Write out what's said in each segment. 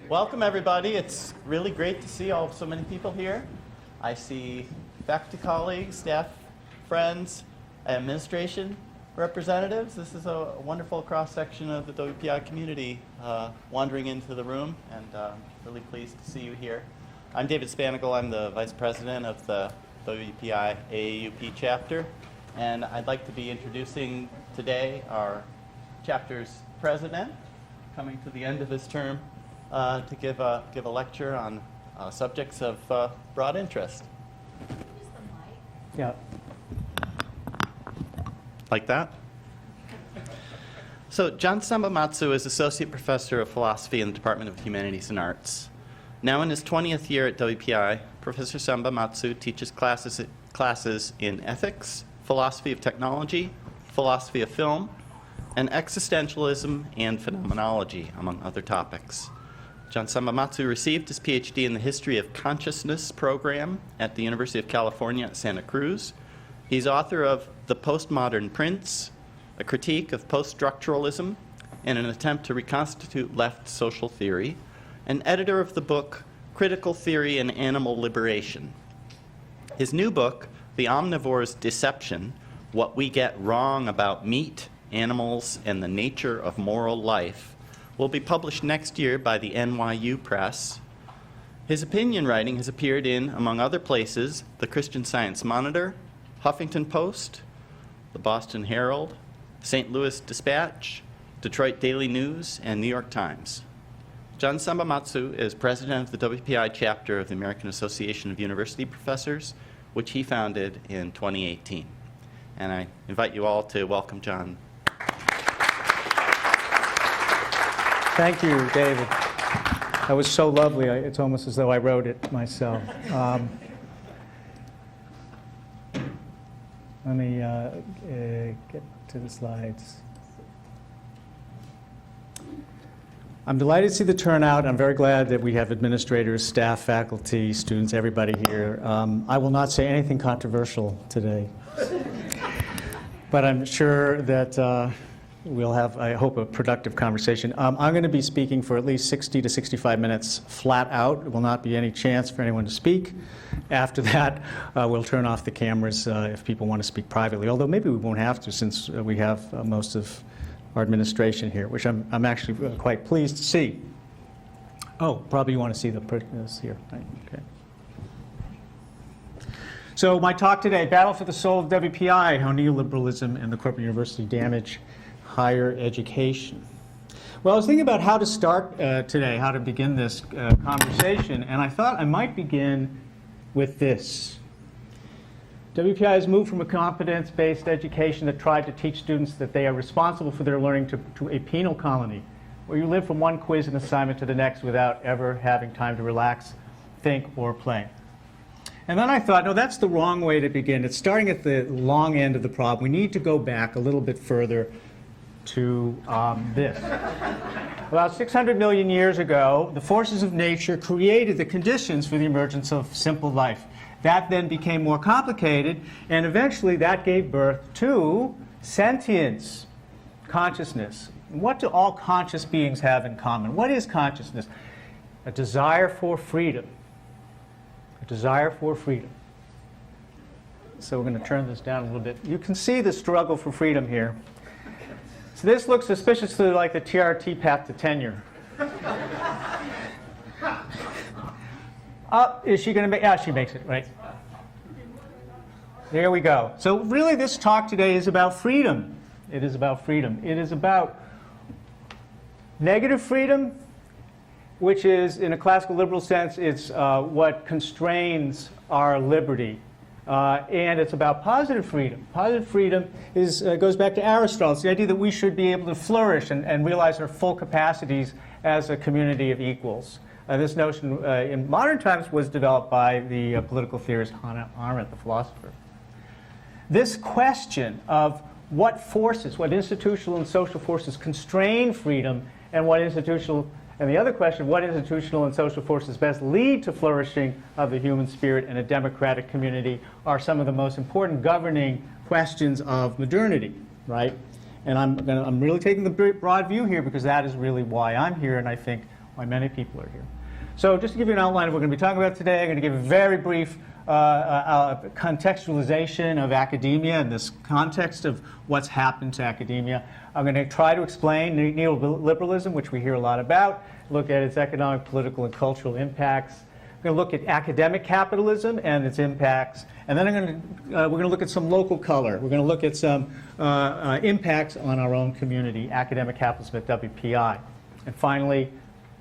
Welcome, everybody. It's really great to see so many people here. I see faculty colleagues, staff, friends, administration representatives. This is a wonderful cross-section of the WPI community wandering into the room, and really pleased to see you here. I'm David Spanigal. I'm the Vice President of the WPI AAUP chapter, and I'd like to be introducing today our chapter's president, coming to the end of his term, to give a lecture on subjects of broad interest. Yeah. Like that? So John Sambamatsu is Associate Professor of Philosophy in the Department of Humanities and Arts. Now in his 20th year at WPI, Professor Sambamatsu teaches classes in ethics, philosophy of technology, philosophy of film, and existentialism and phenomenology, among other topics. John Sambamatsu received his PhD in the History of Consciousness program at the University of California at Santa Cruz. He's author of The Postmodern Prince, a critique of post-structuralism and an attempt to reconstitute left social theory, and editor of the book Critical Theory and Animal Liberation. His new book, The Omnivore's Deception, What We Get Wrong About Meat, Animals, and the Nature of Moral Life, will be published next year by the NYU Press. His opinion writing has appeared in, among other places, the Christian Science Monitor, Huffington Post, the Boston Herald, St. Louis Dispatch, Detroit Daily News, and New York Times. John Sambamatsu is president of the WPI chapter of the American Association of University Professors, which he founded in 2018. And I invite you all to welcome John. Thank you, David. That was so lovely. It's almost as though I wrote it myself. Let me get to the slides. I'm delighted to see the turnout. I'm very glad that we have administrators, staff, faculty, students, everybody here. I will not say anything controversial today, but I'm sure that we'll have, I hope, a productive conversation. I'm going to be speaking for at least 60 to 65 minutes flat out. There will not be any chance for anyone to speak. After that, we'll turn off the cameras if people want to speak privately, although maybe we won't have to since we have most of our administration here, which I'm actually quite pleased to see. Oh, probably you want to see this here. Right, okay. So my talk today, Battle for the Soul of WPI, How Neoliberalism and the Corporate University Damage Higher Education. Well, I was thinking about how to start today, how to begin this conversation, and I thought I might begin with this. WPI has moved from a competence-based education that tried to teach students that they are responsible for their learning to a penal colony, where you live from one quiz and assignment to the next without ever having time to relax, think, or play. And then I thought, no, that's the wrong way to begin. It's starting at the long end of the problem. We need to go back a little bit further to this. About 600 million years ago, the forces of nature created the conditions for the emergence of simple life. That then became more complicated, and eventually that gave birth to sentience, consciousness. What do all conscious beings have in common? What is consciousness? A desire for freedom. A desire for freedom. So we're going to turn this down a little bit. You can see the struggle for freedom here. So this looks suspiciously like the TRT path to tenure. Is she going to make? Yeah, she makes it, right? There we go. So really this talk today is about freedom. It is about freedom. It is about negative freedom, which is, in a classical liberal sense, it's what constrains our liberty. And it's about positive freedom. Positive freedom goes back to Aristotle. It's the idea that we should be able to flourish and realize our full capacities as a community of equals. This notion in modern times was developed by the political theorist Hannah Arendt, the philosopher. This question of what forces, what institutional and social forces constrain freedom, and the other question, what institutional and social forces best lead to flourishing of the human spirit in a democratic community, are some of the most important governing questions of modernity, right? And I'm really taking the broad view here because that is really why I'm here, and I think why many people are here. So just to give you an outline of what we're going to be talking about today, I'm going to give a very brief contextualization of academia and this context of what's happened to academia. I'm going to try to explain neoliberalism, which we hear a lot about, look at its economic, political, and cultural impacts. We're going to look at academic capitalism and its impacts. And then we're going to look at some local color. We're going to look at some impacts on our own community, academic capitalism at WPI. And finally,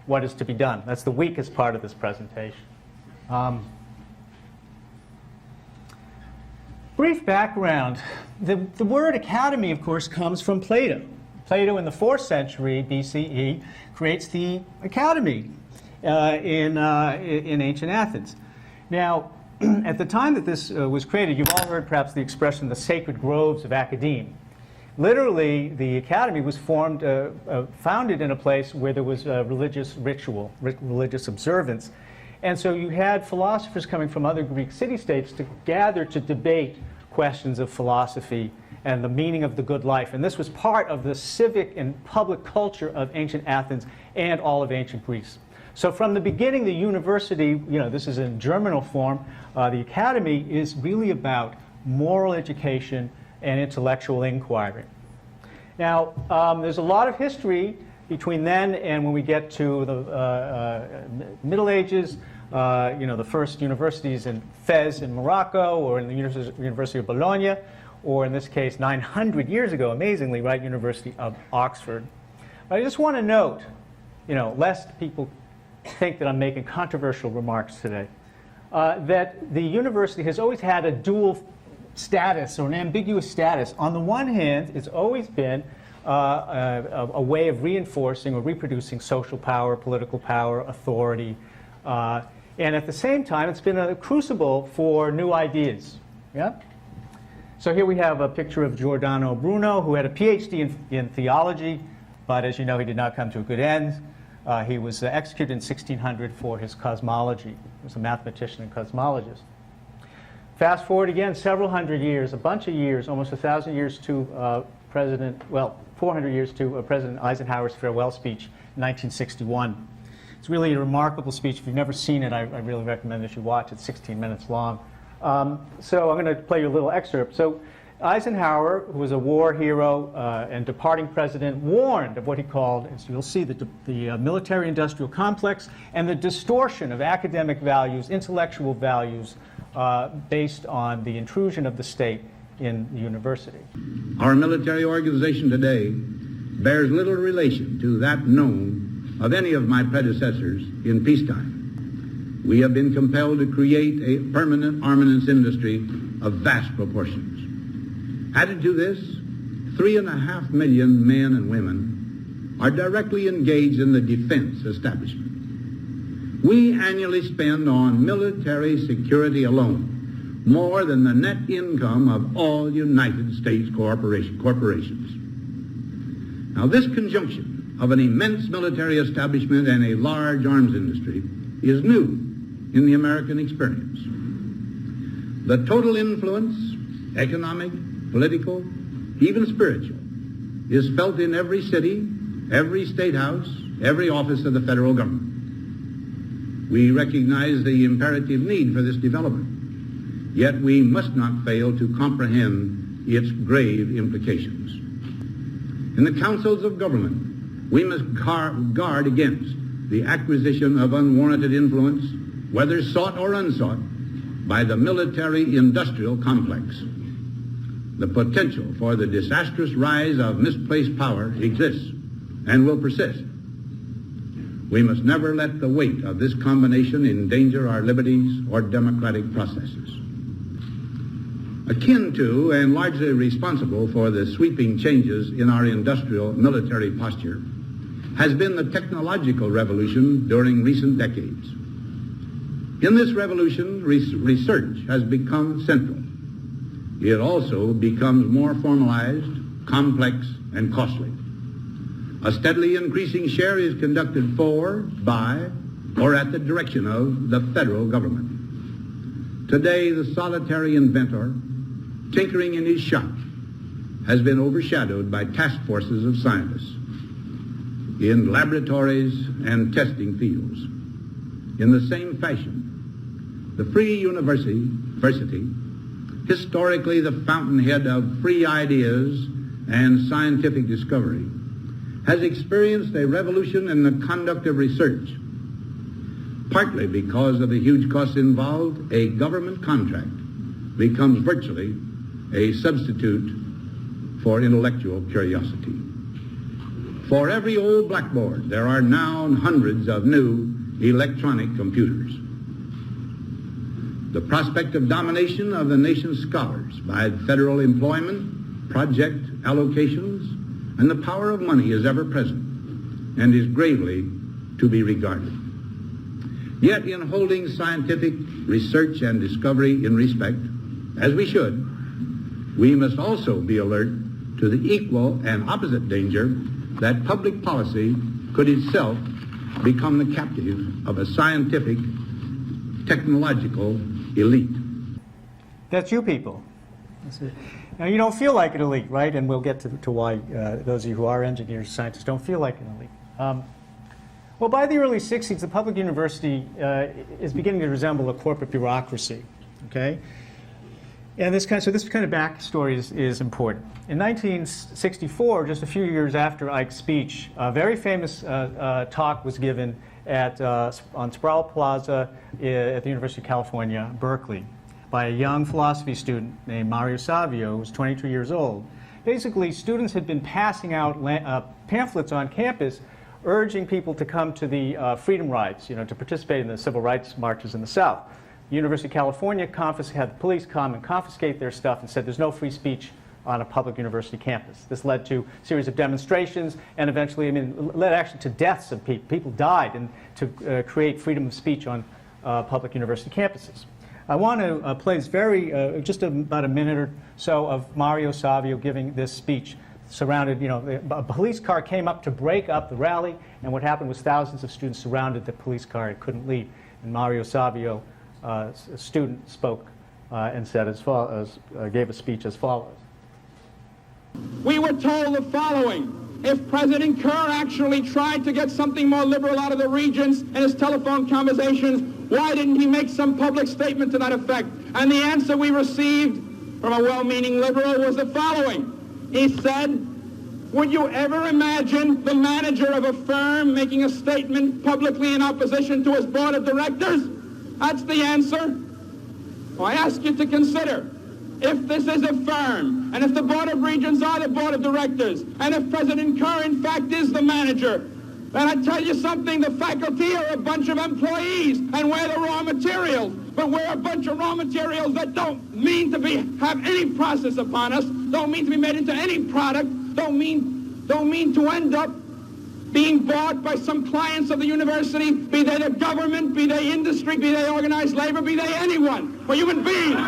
what is to be done. That's the weakest part of this presentation. Brief background. The word academy, of course, comes from Plato. Plato in the 4th century BCE creates the academy in ancient Athens. Now, at the time that this was created, you've all heard perhaps the expression the sacred groves of academe. Literally, the academy was founded in a place where there was religious ritual, religious observance. And so you had philosophers coming from other Greek city-states to gather to debate questions of philosophy and the meaning of the good life. And this was part of the civic and public culture of ancient Athens and all of ancient Greece. So from the beginning, the university, this is in germinal form, the academy is really about moral education and intellectual inquiry. Now, there's a lot of history between then and when we get to the Middle Ages. The first universities in Fez in Morocco, or in the University of Bologna, or in this case 900 years ago, amazingly, right, University of Oxford. But I just want to note, lest people think that I'm making controversial remarks today, that the university has always had a dual status, or an ambiguous status. On the one hand, it's always been a way of reinforcing or reproducing social power, political power, authority, and at the same time, it's been a crucible for new ideas. Yeah? So here we have a picture of Giordano Bruno, who had a PhD in theology, but as you know, he did not come to a good end. He was executed in 1600 for his cosmology. He was a mathematician and cosmologist. Fast forward again several hundred years, a bunch of years, almost 1,000 years to 400 years to President Eisenhower's farewell speech in 1961. It's really a remarkable speech. If you've never seen it, I really recommend that you watch it. It's 16 minutes long. So I'm going to play you a little excerpt. So Eisenhower, who was a war hero and departing president, warned of what he called, as you'll see, the military-industrial complex and the distortion of academic values, intellectual values, based on the intrusion of the state in the university. Our military organization today bears little relation to that known of any of my predecessors in peacetime. We have been compelled to create a permanent armaments industry of vast proportions. Added to this, 3.5 million men and women are directly engaged in the defense establishment. We annually spend on military security alone more than the net income of all United States corporations. Now, this conjunction of an immense military establishment and a large arms industry is new in the American experience. The total influence, economic, political, even spiritual, is felt in every city, every state house, every office of the federal government. We recognize the imperative need for this development, yet we must not fail to comprehend its grave implications. In the councils of government, we must guard against the acquisition of unwarranted influence, whether sought or unsought, by the military-industrial complex. The potential for the disastrous rise of misplaced power exists and will persist. We must never let the weight of this combination endanger our liberties or democratic processes. Akin to and largely responsible for the sweeping changes in our industrial military posture has been the technological revolution during recent decades. In this revolution, research has become central. It also becomes more formalized, complex, and costly. A steadily increasing share is conducted for, by, or at the direction of the federal government. Today, the solitary inventor, tinkering in his shop, has been overshadowed by task forces of scientists. in laboratories and testing fields. In the same fashion, the Free University, historically the fountainhead of free ideas and scientific discovery, has experienced a revolution in the conduct of research. Partly because of the huge costs involved, a government contract becomes virtually a substitute for intellectual curiosity. For every old blackboard, there are now hundreds of new electronic computers. The prospect of domination of the nation's scholars by federal employment, project allocations, and the power of money is ever present and is gravely to be regarded. Yet in holding scientific research and discovery in respect, as we should, we must also be alert to the equal and opposite danger that public policy could itself become the captive of a scientific, technological elite. That's you people. Now, you don't feel like an elite, right? And we'll get to why those of you who are engineers, scientists, don't feel like an elite. Well, by the early 60s, the public university is beginning to resemble a corporate bureaucracy, okay? And this kind of backstory is important. In 1964, just a few years after Ike's speech, a very famous talk was given on Sproul Plaza at the University of California, Berkeley, by a young philosophy student named Mario Savio, who was 22 years old. Basically, students had been passing out pamphlets on campus urging people to come to the freedom rides, to participate in the civil rights marches in the South. The University of California had the police come and confiscate their stuff and said there's no free speech on a public university campus. This led to a series of demonstrations and eventually, led actually to deaths of people. People died to create freedom of speech on public university campuses. I want to play this just about a minute or so of Mario Savio giving this speech. Surrounded, a police car came up to break up the rally, and what happened was thousands of students surrounded the police car and couldn't leave. And Mario Savio, a student, spoke and said gave a speech as follows. We were told the following: if President Kerr actually tried to get something more liberal out of the regents in his telephone conversations, why didn't he make some public statement to that effect? And the answer we received from a well-meaning liberal was the following. He said, would you ever imagine the manager of a firm making a statement publicly in opposition to his board of directors? That's the answer. Well, I ask you to consider, if this is a firm, and if the Board of Regents are the Board of Directors, and if President Kerr, in fact, is the manager, then I tell you something, the faculty are a bunch of employees, and we're the raw materials. But we're a bunch of raw materials that don't mean to have any process upon us, don't mean to be made into any product, don't mean to end up being bought by some clients of the university, be they the government, be they industry, be they organized labor, be they anyone. We're human beings.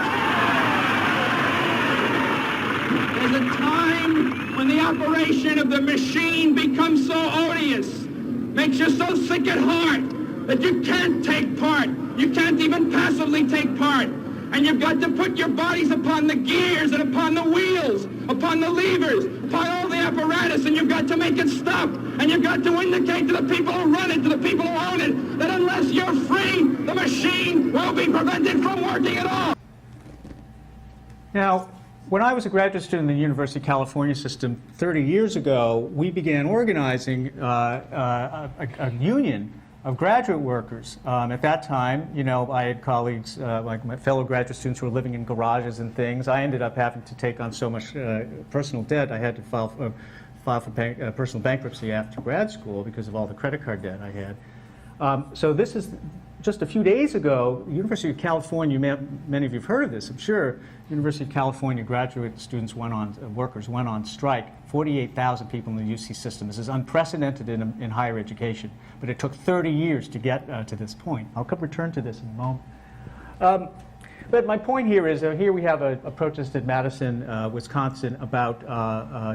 There's a time when the operation of the machine becomes so odious, makes you so sick at heart that you can't take part. You can't even passively take part. And you've got to put your bodies upon the gears and upon the wheels, upon the levers, upon all the apparatus, and you've got to make it stop. And you've got to indicate to the people who run it, to the people who own it, that unless you're free, the machine will be prevented from working at all. Now, when I was a graduate student in the University of California system 30 years ago, we began organizing a union of graduate workers. At that time, I had colleagues, like my fellow graduate students who were living in garages and things. I ended up having to take on so much personal debt, I had to file for personal bankruptcy after grad school because of all the credit card debt I had. So this is just a few days ago, University of California, many of you have heard of this, I'm sure, University of California graduate students workers went on strike, 48,000 people in the UC system. This is unprecedented in higher education, but it took 30 years to get to this point. I'll return to this in a moment. But my point here is, here we have a protest at Madison, Wisconsin about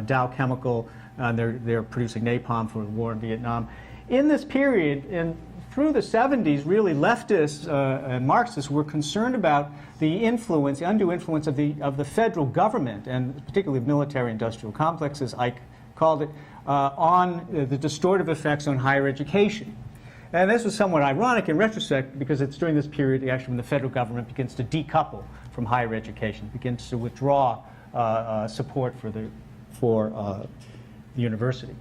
Dow Chemical, and they're producing napalm for the war in Vietnam. In this period, through the 70s, really leftists and Marxists were concerned about the undue influence of the federal government, and particularly military-industrial complexes. Ike called it on the distortive effects on higher education. And this was somewhat ironic in retrospect because it's during this period actually when the federal government begins to decouple from higher education, begins to withdraw support for the university.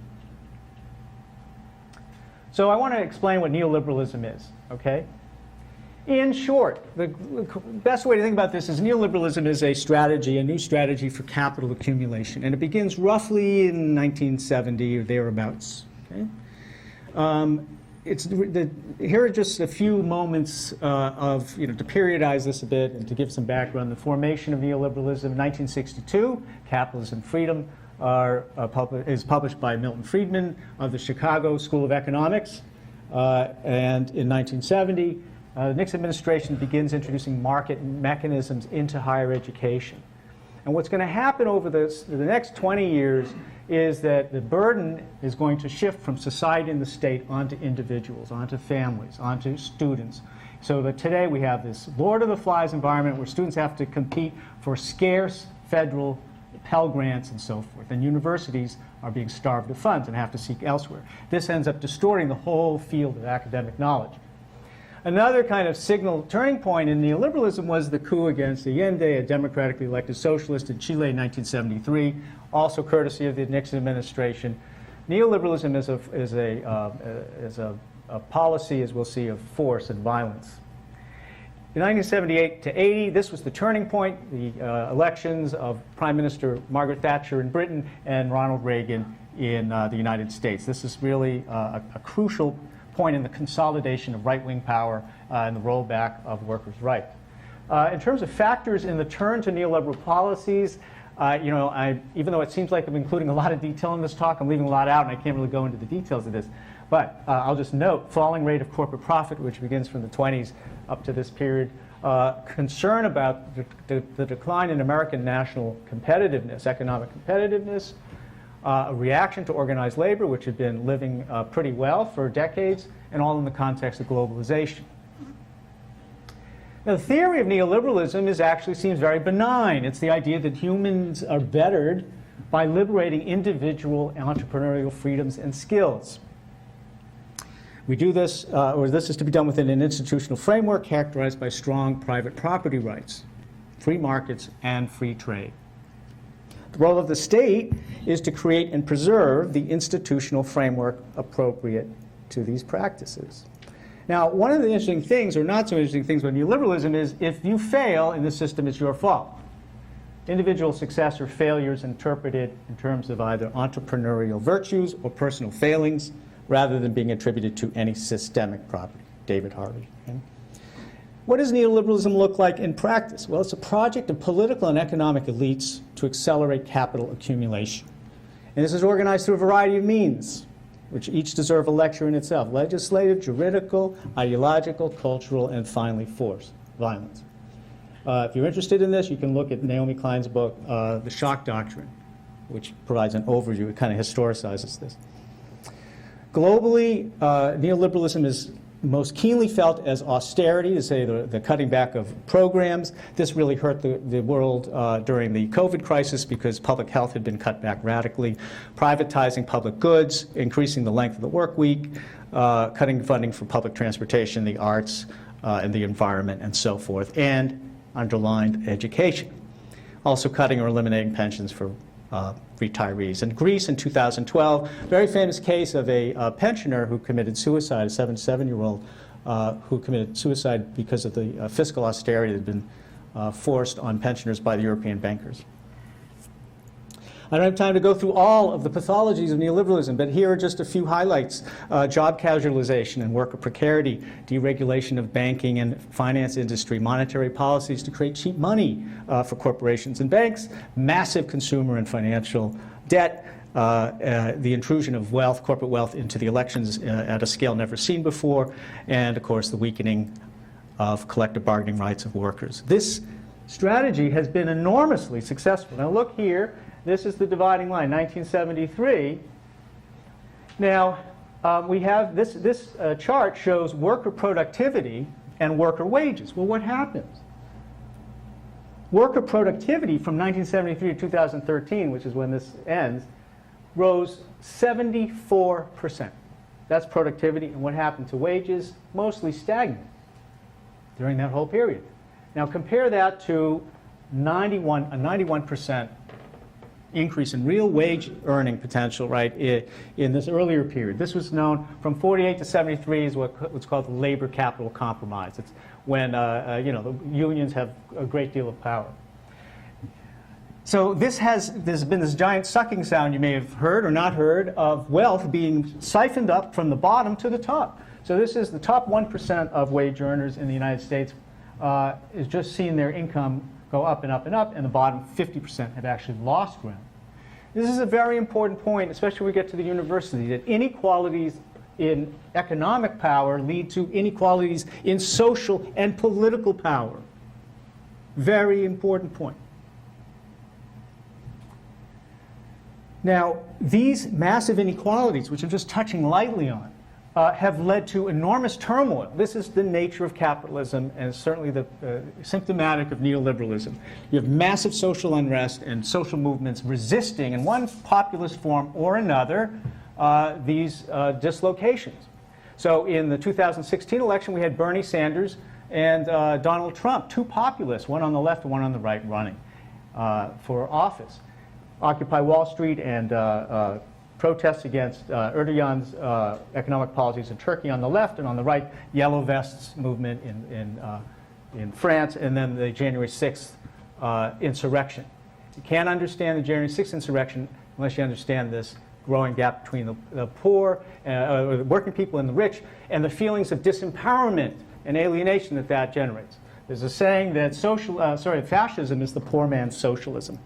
So I want to explain what neoliberalism is, okay? In short, the best way to think about this is neoliberalism is a strategy, a new strategy for capital accumulation, and it begins roughly in 1970 or thereabouts, okay? Here are just a few moments of, to periodize this a bit and to give some background. The formation of neoliberalism in 1962, Capitalism and Freedom, is published by Milton Friedman of the Chicago School of Economics. And in 1970, the Nixon administration begins introducing market mechanisms into higher education. And what's going to happen over the next 20 years is that the burden is going to shift from society and the state onto individuals, onto families, onto students. So that today we have this Lord of the Flies environment where students have to compete for scarce federal Pell Grants and so forth. And universities are being starved of funds and have to seek elsewhere. This ends up distorting the whole field of academic knowledge. Another kind of signal turning point in neoliberalism was the coup against Allende, a democratically elected socialist in Chile in 1973, also courtesy of the Nixon administration. Neoliberalism is a policy, as we'll see, of force and violence. In 1978 to 80, this was the turning point, the elections of Prime Minister Margaret Thatcher in Britain and Ronald Reagan in the United States. This is really a crucial point in the consolidation of right-wing power and the rollback of workers' rights. In terms of factors in the turn to neoliberal policies, even though it seems like I'm including a lot of detail in this talk, I'm leaving a lot out and I can't really go into the details of this. But I'll just note falling rate of corporate profit, which begins from the 20s up to this period, concern about the decline in American national competitiveness, economic competitiveness, a reaction to organized labor, which had been living pretty well for decades, and all in the context of globalization. Now, the theory of neoliberalism actually seems very benign. It's the idea that humans are bettered by liberating individual entrepreneurial freedoms and skills. We do this, or this is to be done within an institutional framework characterized by strong private property rights, free markets, and free trade. The role of the state is to create and preserve the institutional framework appropriate to these practices. Now, one of the interesting things, or not so interesting things about neoliberalism is if you fail in the system, it's your fault. Individual success or failures interpreted in terms of either entrepreneurial virtues or personal failings rather than being attributed to any systemic property. David Harvey. Okay? What does neoliberalism look like in practice? Well, it's a project of political and economic elites to accelerate capital accumulation. And this is organized through a variety of means, which each deserve a lecture in itself: legislative, juridical, ideological, cultural, and finally violence. If you're interested in this, you can look at Naomi Klein's book, The Shock Doctrine, which provides an overview. It kind of historicizes this. Globally, neoliberalism is most keenly felt as austerity, to say the cutting back of programs. This really hurt the world during the COVID crisis because public health had been cut back radically. Privatizing public goods, increasing the length of the work week, cutting funding for public transportation, the arts, and the environment, and so forth, and underlined education. Also cutting or eliminating pensions for retirees. In Greece in 2012, very famous case of a pensioner who committed suicide, a 77-year-old who committed suicide because of the fiscal austerity that had been forced on pensioners by the European bankers. I don't have time to go through all of the pathologies of neoliberalism, but here are just a few highlights. Job casualization and worker precarity, deregulation of banking and finance industry, monetary policies to create cheap money for corporations and banks, massive consumer and financial debt, the intrusion of wealth, corporate wealth, into the elections at a scale never seen before, and, of course, the weakening of collective bargaining rights of workers. This strategy has been enormously successful. Now, look here. This is the dividing line, 1973. Now, we have this chart shows worker productivity and worker wages. Well, what happens? Worker productivity from 1973 to 2013, which is when this ends, rose 74%. That's productivity, and what happened to wages? Mostly stagnant during that whole period. Now compare that to a 91% increase in real wage earning potential, right, in this earlier period. This was known from 48 to 73 is what's called the labor capital compromise. It's when the unions have a great deal of power. So there's been this giant sucking sound you may have heard or not heard of wealth being siphoned up from the bottom to the top. So this is the top 1% of wage earners in the United States is just seeing their income go up and up and up, and the bottom 50% have actually lost ground. This is a very important point, especially when we get to the university, that inequalities in economic power lead to inequalities in social and political power. Very important point. Now, these massive inequalities, which I'm just touching lightly on, have led to enormous turmoil. This is the nature of capitalism and certainly the symptomatic of neoliberalism. You have massive social unrest and social movements resisting in one populist form or another these dislocations. So in the 2016 election, we had Bernie Sanders and Donald Trump, two populists, one on the left and one on the right, running for office. Occupy Wall Street and protests against Erdogan's economic policies in Turkey on the left, and on the right, Yellow Vests movement in France, and then the January 6th insurrection. You can't understand the January 6th insurrection unless you understand this growing gap between the poor, or the working people and the rich, and the feelings of disempowerment and alienation that generates. There's a saying that fascism is the poor man's socialism.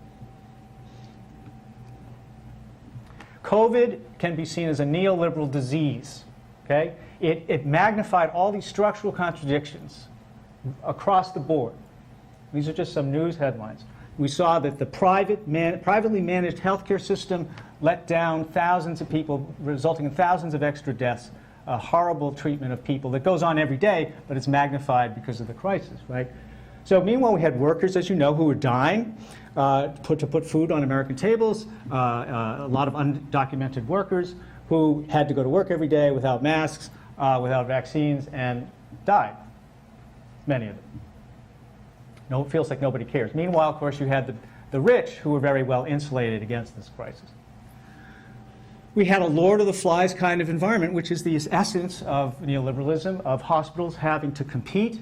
COVID can be seen as a neoliberal disease. Okay? It magnified all these structural contradictions across the board. These are just some news headlines. We saw that the privately managed healthcare system let down thousands of people, resulting in thousands of extra deaths, horrible treatment of people that goes on every day, but it's magnified because of the crisis, right? So meanwhile, we had workers, as you know, who were dying to put food on American tables, a lot of undocumented workers who had to go to work every day without masks, without vaccines, and died, many of them. No, it feels like nobody cares. Meanwhile, of course, you had the rich who were very well insulated against this crisis. We had a Lord of the Flies kind of environment, which is the essence of neoliberalism, of hospitals having to compete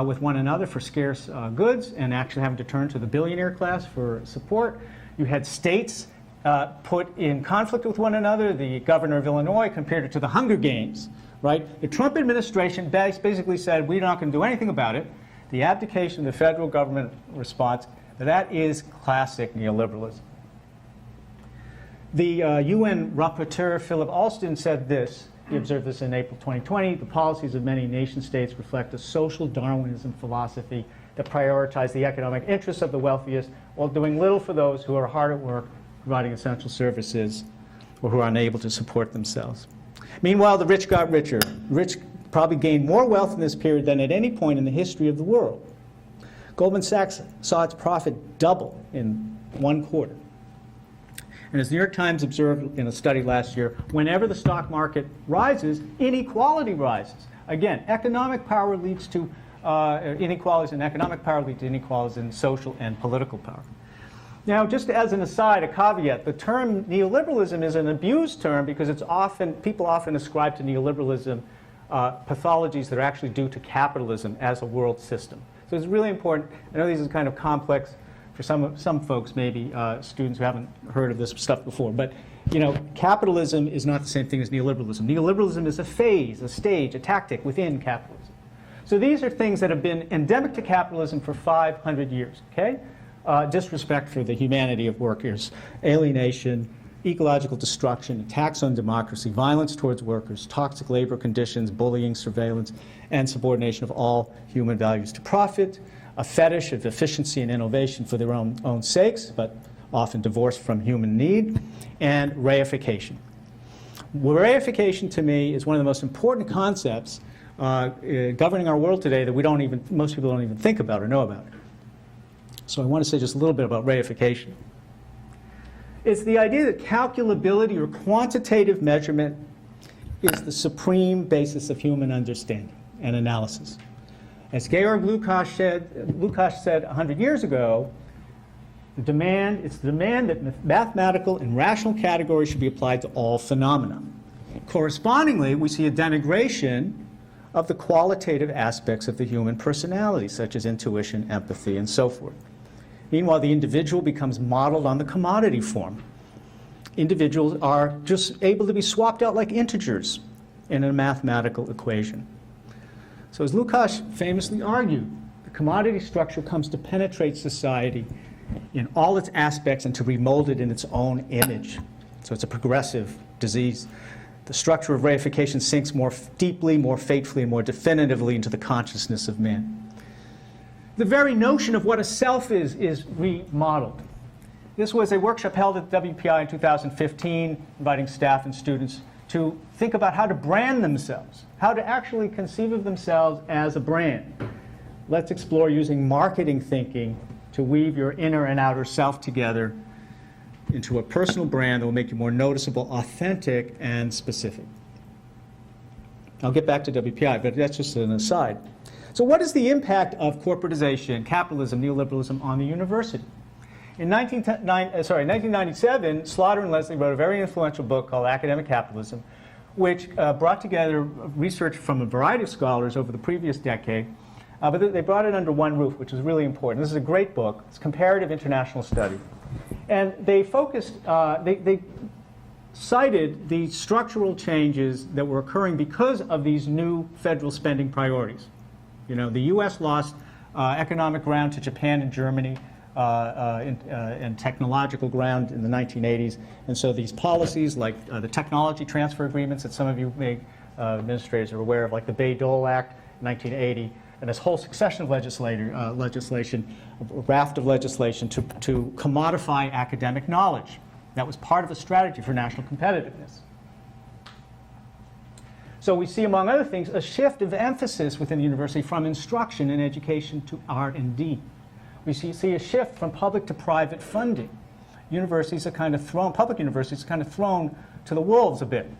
with one another for scarce goods and actually having to turn to the billionaire class for support. You had states put in conflict with one another. The governor of Illinois compared it to the Hunger Games, right? The Trump administration basically said, we're not going to do anything about it. The abdication of the federal government response, that is classic neoliberalism. The UN rapporteur, Philip Alston, said this. He observed this in April 2020. The policies of many nation states reflect a social Darwinism philosophy that prioritizes the economic interests of the wealthiest while doing little for those who are hard at work providing essential services or who are unable to support themselves. Meanwhile, the rich got richer. The rich probably gained more wealth in this period than at any point in the history of the world. Goldman Sachs saw its profit double in one quarter. And as the New York Times observed in a study last year, whenever the stock market rises, inequality rises. Again, economic power leads to inequalities in economic power lead to inequalities in social and political power. Now, just as an aside, a caveat, the term neoliberalism is an abused term because people often ascribe to neoliberalism pathologies that are actually due to capitalism as a world system. So it's really important. I know these are kind of complex for some folks, maybe students who haven't heard of this stuff before. But capitalism is not the same thing as neoliberalism. Neoliberalism is a phase, a stage, a tactic within capitalism. So these are things that have been endemic to capitalism for 500 years. Okay, disrespect for the humanity of workers, alienation, ecological destruction, attacks on democracy, violence towards workers, toxic labor conditions, bullying, surveillance, and subordination of all human values to profit, a fetish of efficiency and innovation for their own sakes, but often divorced from human need, and reification. Reification, to me, is one of the most important concepts governing our world today that most people don't even think about or know about. So I want to say just a little bit about reification. It's the idea that calculability or quantitative measurement is the supreme basis of human understanding and analysis. As Georg Lukács said 100 years ago, it's the demand that mathematical and rational categories should be applied to all phenomena. Correspondingly, we see a denigration of the qualitative aspects of the human personality, such as intuition, empathy, and so forth. Meanwhile, the individual becomes modeled on the commodity form. Individuals are just able to be swapped out like integers in a mathematical equation. So as Lukács famously argued, the commodity structure comes to penetrate society in all its aspects and to remold it in its own image. So it's a progressive disease. The structure of reification sinks more deeply, more fatefully, and more definitively into the consciousness of man. The very notion of what a self is remodeled. This was a workshop held at WPI in 2015, inviting staff and students to think about how to brand themselves, how to actually conceive of themselves as a brand. Let's explore using marketing thinking to weave your inner and outer self together into a personal brand that will make you more noticeable, authentic, and specific. I'll get back to WPI, but that's just an aside. So what is the impact of corporatization, capitalism, neoliberalism on the university? In 1997, Slaughter and Leslie wrote a very influential book called Academic Capitalism, which brought together research from a variety of scholars over the previous decade, but they brought it under one roof, which was really important. This is a great book. It's comparative international study. And they focused, they cited the structural changes that were occurring because of these new federal spending priorities. You know, the U.S. lost economic ground to Japan and Germany, and technological ground in the 1980s. And so these policies like the technology transfer agreements that some of you administrators are aware of, like the Bayh-Dole Act in 1980, and this whole succession of legislation, a raft of legislation to commodify academic knowledge. That was part of a strategy for national competitiveness. So we see, among other things, a shift of emphasis within the university from instruction and education to R&D. We see a shift from public to private funding. Universities are kind of thrown, public universities are kind of thrown to the wolves a bit.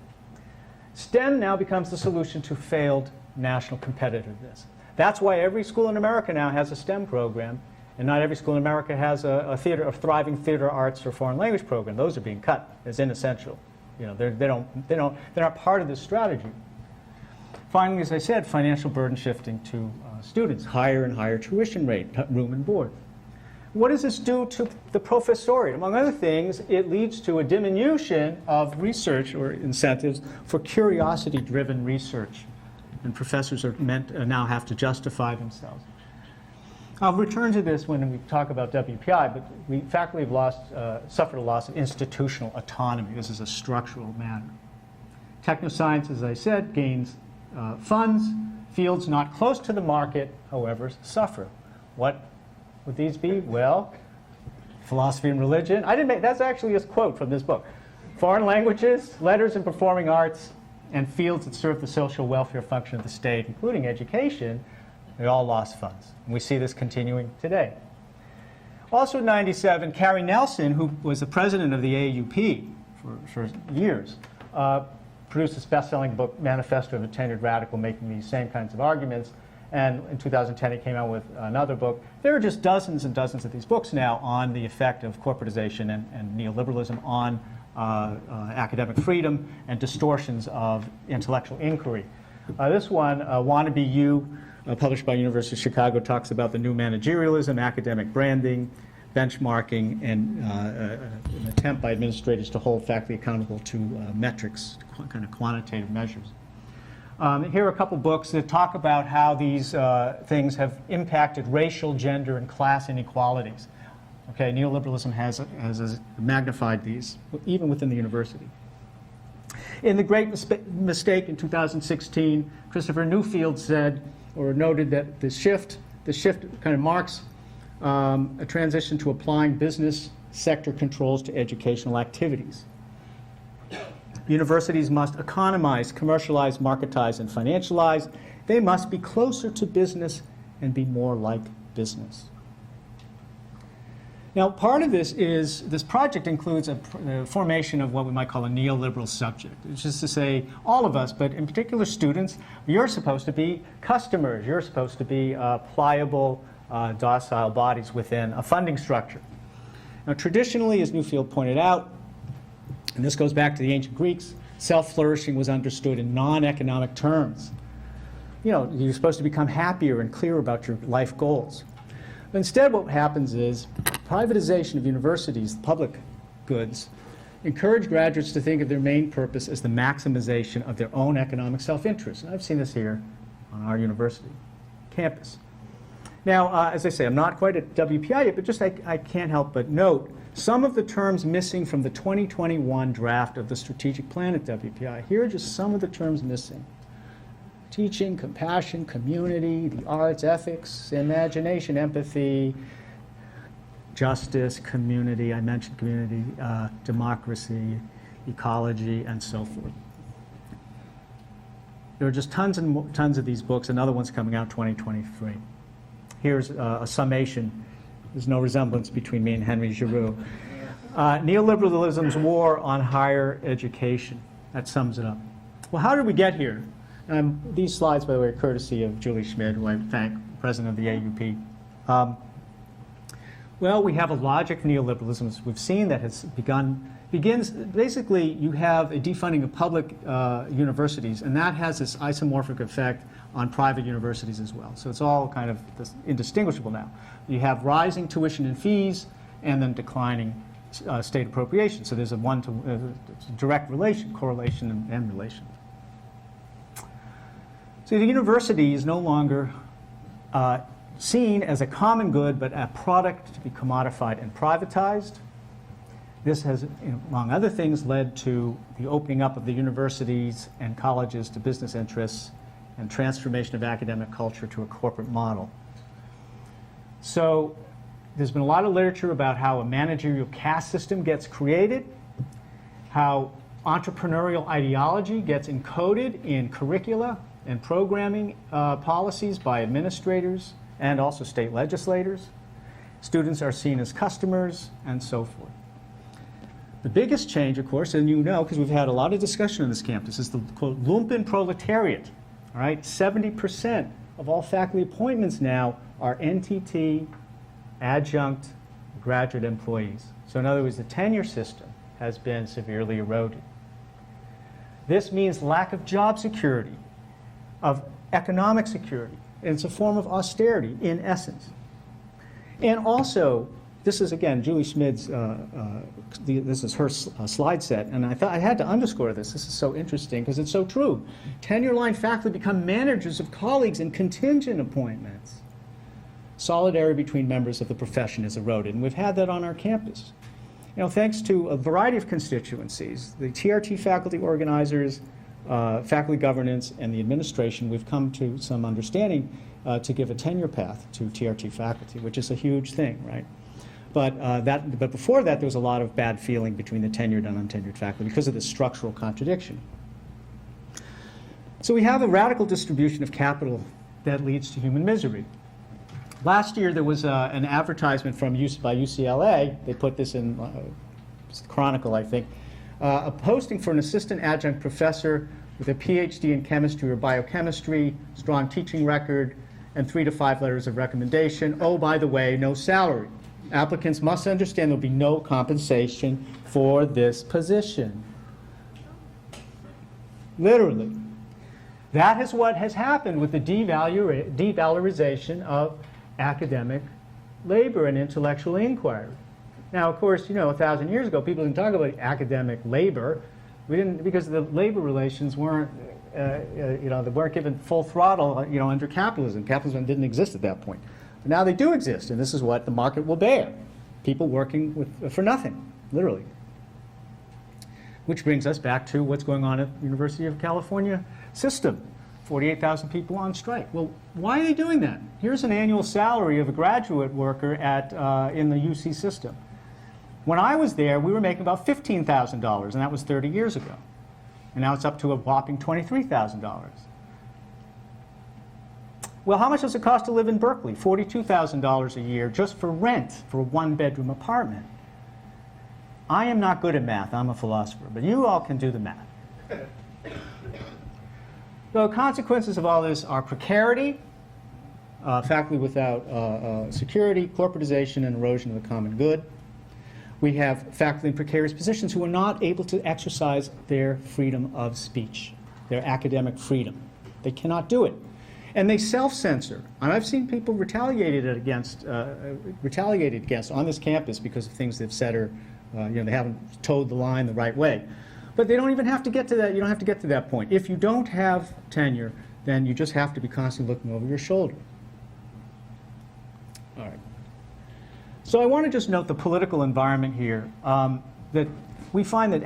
STEM now becomes the solution to failed national competitiveness. That's why every school in America now has a STEM program, and not every school in America has a thriving theater arts or foreign language program. Those are being cut as inessential. You know, they're not part of this strategy. Finally, as I said, financial burden shifting to students, higher and higher tuition rate, room and board. What does this do to the professoriate? Among other things, it leads to a diminution of research or incentives for curiosity-driven research. And professors are now have to justify themselves. I'll return to this when we talk about WPI, but faculty have suffered a loss of institutional autonomy. This is a structural matter. Technoscience, as I said, gains funds. Fields not close to the market, however, suffer. What would these be? Well, philosophy and religion. That's actually a quote from this book. Foreign languages, letters and performing arts, and fields that serve the social welfare function of the state, including education, they all lost funds. And we see this continuing today. Also in '97, Carrie Nelson, who was the president of the AUP for years, produced this best-selling book, Manifesto of a Tenured Radical, making these same kinds of arguments. And in 2010, he came out with another book. There are just dozens and dozens of these books now on the effect of corporatization and neoliberalism on academic freedom and distortions of intellectual inquiry. This one, Wanna Be You, published by University of Chicago, talks about the new managerialism, academic branding, benchmarking, and an attempt by administrators to hold faculty accountable to metrics, kind of quantitative measures. Here are a couple books that talk about how these things have impacted racial, gender, and class inequalities. Okay, neoliberalism has magnified these, even within the university. In The Great Mistake in 2016, Christopher Newfield said, or noted that the shift kind of marks a transition to applying business sector controls to educational activities. Universities must economize, commercialize, marketize, and financialize. They must be closer to business and be more like business. Now, part of this project includes the formation of what we might call a neoliberal subject, which is to say all of us, but in particular students, you're supposed to be customers. You're supposed to be pliable, docile bodies within a funding structure. Now, traditionally, as Newfield pointed out, and this goes back to the ancient Greeks, self-flourishing was understood in non-economic terms. You know, you're supposed to become happier and clearer about your life goals. But instead, what happens is privatization of universities, public goods, encourage graduates to think of their main purpose as the maximization of their own economic self-interest. And I've seen this here on our university campus. Now, as I say, I'm not quite at WPI yet, but just I can't help but note some of the terms missing from the 2021 draft of the strategic plan at WPI. Here are just some of the terms missing. Teaching, compassion, community, the arts, ethics, imagination, empathy, justice, community, I mentioned community, democracy, ecology, and so forth. There are just tons and tons of these books. Another one's coming out 2023. Here's a summation. There's no resemblance between me and Henry Giroux. Neoliberalism's war on higher education. That sums it up. Well, how did we get here? These slides, by the way, are courtesy of Julie Schmid, who I thank, president of the AUP. Well, we have a logic of neoliberalism, as we've seen, that has begins, basically, you have a defunding of public universities, and that has this isomorphic effect on private universities as well. So it's all kind of indistinguishable now. You have rising tuition and fees, and then declining state appropriation. So there's a direct relation, correlation, and relation. So the university is no longer seen as a common good, but a product to be commodified and privatized. This has, among other things, led to the opening up of the universities and colleges to business interests and transformation of academic culture to a corporate model. So there's been a lot of literature about how a managerial caste system gets created, how entrepreneurial ideology gets encoded in curricula and programming policies by administrators and also state legislators. Students are seen as customers, and so forth. The biggest change, of course, and you know, because we've had a lot of discussion on this campus, is the, quote, lumpen proletariat. All right, 70% of all faculty appointments now are NTT, adjunct, graduate employees. So in other words, the tenure system has been severely eroded. This means lack of job security, of economic security, and it's a form of austerity in essence. And also, this is again Julie Schmid's, this is her slide set, and I thought I had to underscore this. This is so interesting because it's so true. Tenure-line faculty become managers of colleagues in contingent appointments. Solidarity between members of the profession is eroded, and we've had that on our campus. You know, thanks to a variety of constituencies, the TRT faculty organizers, faculty governance, and the administration, we've come to some understanding to give a tenure path to TRT faculty, which is a huge thing, right? But before that, there was a lot of bad feeling between the tenured and untenured faculty because of this structural contradiction. So we have a radical distribution of capital that leads to human misery. Last year, there was an advertisement by UCLA. They put this in Chronicle, I think. A posting for an assistant adjunct professor with a PhD in chemistry or biochemistry, strong teaching record, and 3 to 5 letters of recommendation. Oh, by the way, no salary. Applicants must understand there'll be no compensation for this position. Literally. That is what has happened with the devalorization of academic labor and intellectual inquiry. Now, of course, 1,000 years ago, people didn't talk about academic labor. We didn't, because the labor relations weren't, they weren't given full throttle, under capitalism. Capitalism didn't exist at that point. But now they do exist, and this is what the market will bear. People working for nothing, literally. Which brings us back to what's going on at the University of California system. 48,000 people on strike. Well, why are they doing that? Here's an annual salary of a graduate worker in the UC system. When I was there, we were making about $15,000, and that was 30 years ago. And now it's up to a whopping $23,000. Well, how much does it cost to live in Berkeley? $42,000 a year just for rent for a one-bedroom apartment. I am not good at math. I'm a philosopher, but you all can do the math. The consequences of all this are precarity, faculty without security, corporatization, and erosion of the common good. We have faculty in precarious positions who are not able to exercise their freedom of speech, their academic freedom. They cannot do it. And they self-censor. And I've seen people retaliated against on this campus because of things they've said or they haven't towed the line the right way. But they don't even have to get to that. You don't have to get to that point. If you don't have tenure, then you just have to be constantly looking over your shoulder. All right. So I want to just note the political environment here, that we find that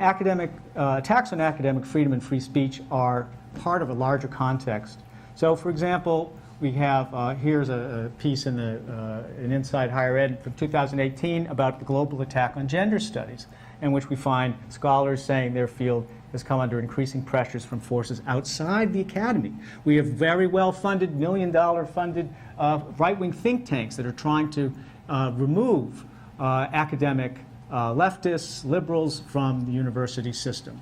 attacks on academic freedom and free speech are part of a larger context. So, for example, we have, here's a piece in Inside Higher Ed from 2018 about the global attack on gender studies, in which we find scholars saying their field has come under increasing pressures from forces outside the academy. We have very well-funded, million-dollar funded right-wing think tanks that are trying to remove academic leftists, liberals from the university system.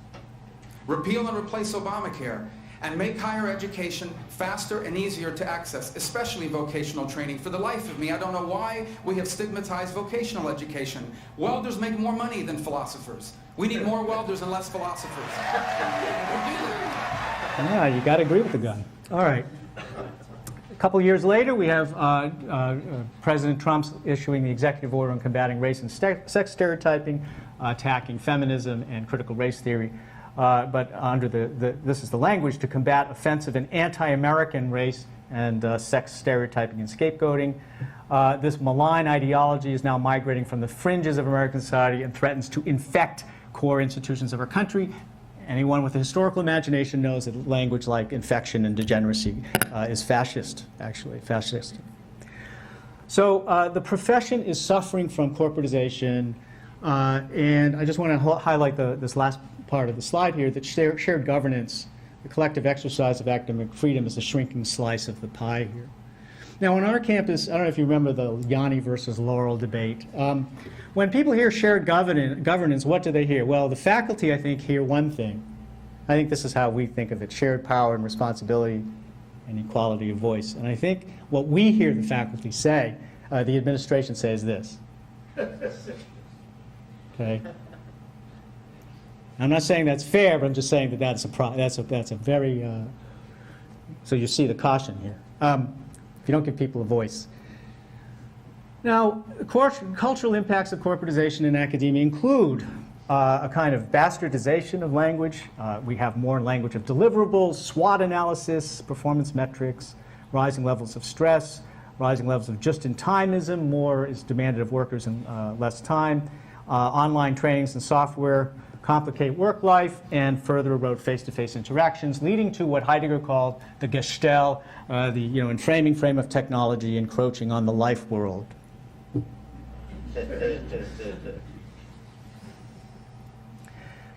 Repeal and replace Obamacare, and make higher education faster and easier to access, especially vocational training. For the life of me, I don't know why we have stigmatized vocational education. Welders make more money than philosophers. We need more welders and less philosophers. Yeah, you got to agree with the guy. All right. A couple years later, we have President Trump's issuing the executive order on combating race and sex stereotyping, attacking feminism and critical race theory. But under this is the language to combat offensive and anti-American race and sex stereotyping and scapegoating. This malign ideology is now migrating from the fringes of American society and threatens to infect core institutions of our country. Anyone with a historical imagination knows that language like infection and degeneracy is fascist, actually, fascist. So the profession is suffering from corporatization, and I just want to highlight this last part of the slide here, that shared governance, the collective exercise of academic freedom, is a shrinking slice of the pie here. Now, on our campus, I don't know if you remember the Yanni versus Laurel debate. When people hear shared governance, what do they hear? Well, the faculty, I think, hear one thing. I think this is how we think of it: shared power and responsibility and equality of voice. And I think what we hear the faculty say, the administration say, is this. Okay. I'm not saying that's fair, but I'm just saying that that's a very, so you see the caution here. If you don't give people a voice. Now, cultural impacts of corporatization in academia include a kind of bastardization of language. We have more language of deliverables, SWOT analysis, performance metrics, rising levels of stress, rising levels of just-in-timeism. More is demanded of workers in less time. Online trainings and software complicate work life and further erode face-to-face interactions, leading to what Heidegger called the Gestell, the enframing frame of technology encroaching on the life world.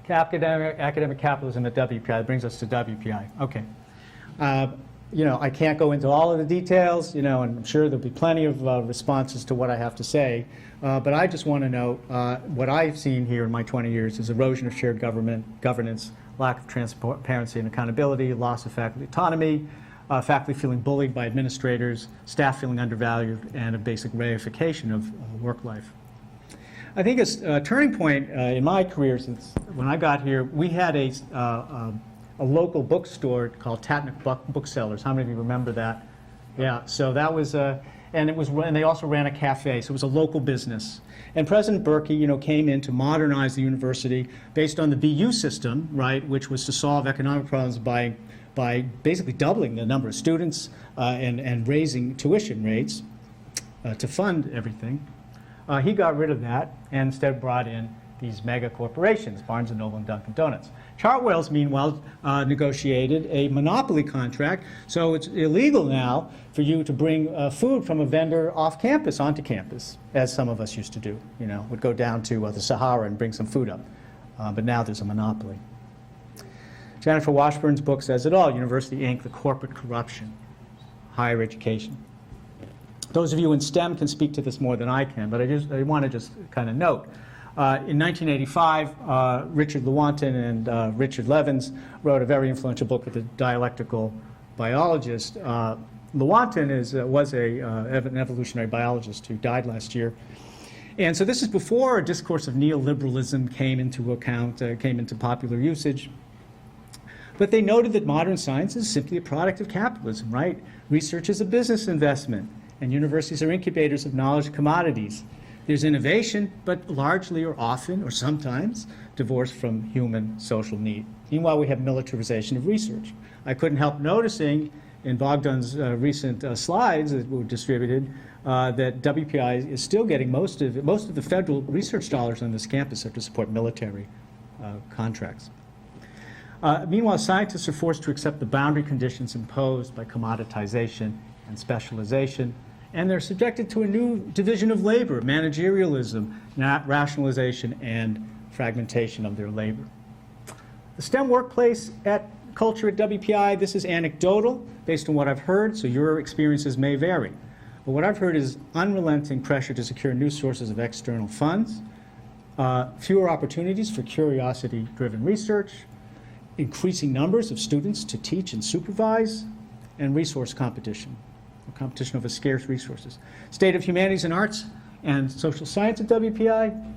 Academic capitalism at WPI. That brings us to WPI. Okay. I can't go into all of the details, and I'm sure there'll be plenty of responses to what I have to say. But I just want to note what I've seen here in my 20 years is erosion of shared governance, lack of transparency and accountability, loss of faculty autonomy, faculty feeling bullied by administrators, staff feeling undervalued, and a basic reification of work life. I think a turning point in my career, since when I got here, we had a local bookstore called Tatnick Booksellers. How many of you remember that? Yeah, so that was, and they also ran a cafe, so it was a local business. And President Berkey, came in to modernize the university based on the BU system, right, which was to solve economic problems by basically doubling the number of students and raising tuition rates to fund everything. He got rid of that and instead brought in these mega corporations, Barnes & Noble and Dunkin' Donuts. Chartwell's, meanwhile, negotiated a monopoly contract, so it's illegal now for you to bring food from a vendor off campus onto campus, as some of us used to do. Would go down to the Sahara and bring some food up. But now there's a monopoly. Jennifer Washburn's book says it all, University Inc., The Corporate Corruption. higher education. Those of you in STEM can speak to this more than I can, but I want to just kind of note. In 1985, Richard Lewontin and Richard Levins wrote a very influential book with a dialectical biologist. Lewontin was an evolutionary biologist who died last year. And so this is before a discourse of neoliberalism came into popular usage. But they noted that modern science is simply a product of capitalism, right? Research is a business investment, and universities are incubators of knowledge commodities. There's innovation, but largely or often or sometimes divorced from human social need. Meanwhile, we have militarization of research. I couldn't help noticing in Bogdan's recent slides that were distributed that WPI is still getting most of the federal research dollars on this campus are to support military contracts. Meanwhile, scientists are forced to accept the boundary conditions imposed by commoditization and specialization, and they're subjected to a new division of labor, managerialism, rationalization, and fragmentation of their labor. The STEM workplace culture at WPI, this is anecdotal based on what I've heard, so your experiences may vary. But what I've heard is unrelenting pressure to secure new sources of external funds, fewer opportunities for curiosity-driven research, increasing numbers of students to teach and supervise, and resource competition, a competition over scarce resources. State of humanities and arts and social science at WPI.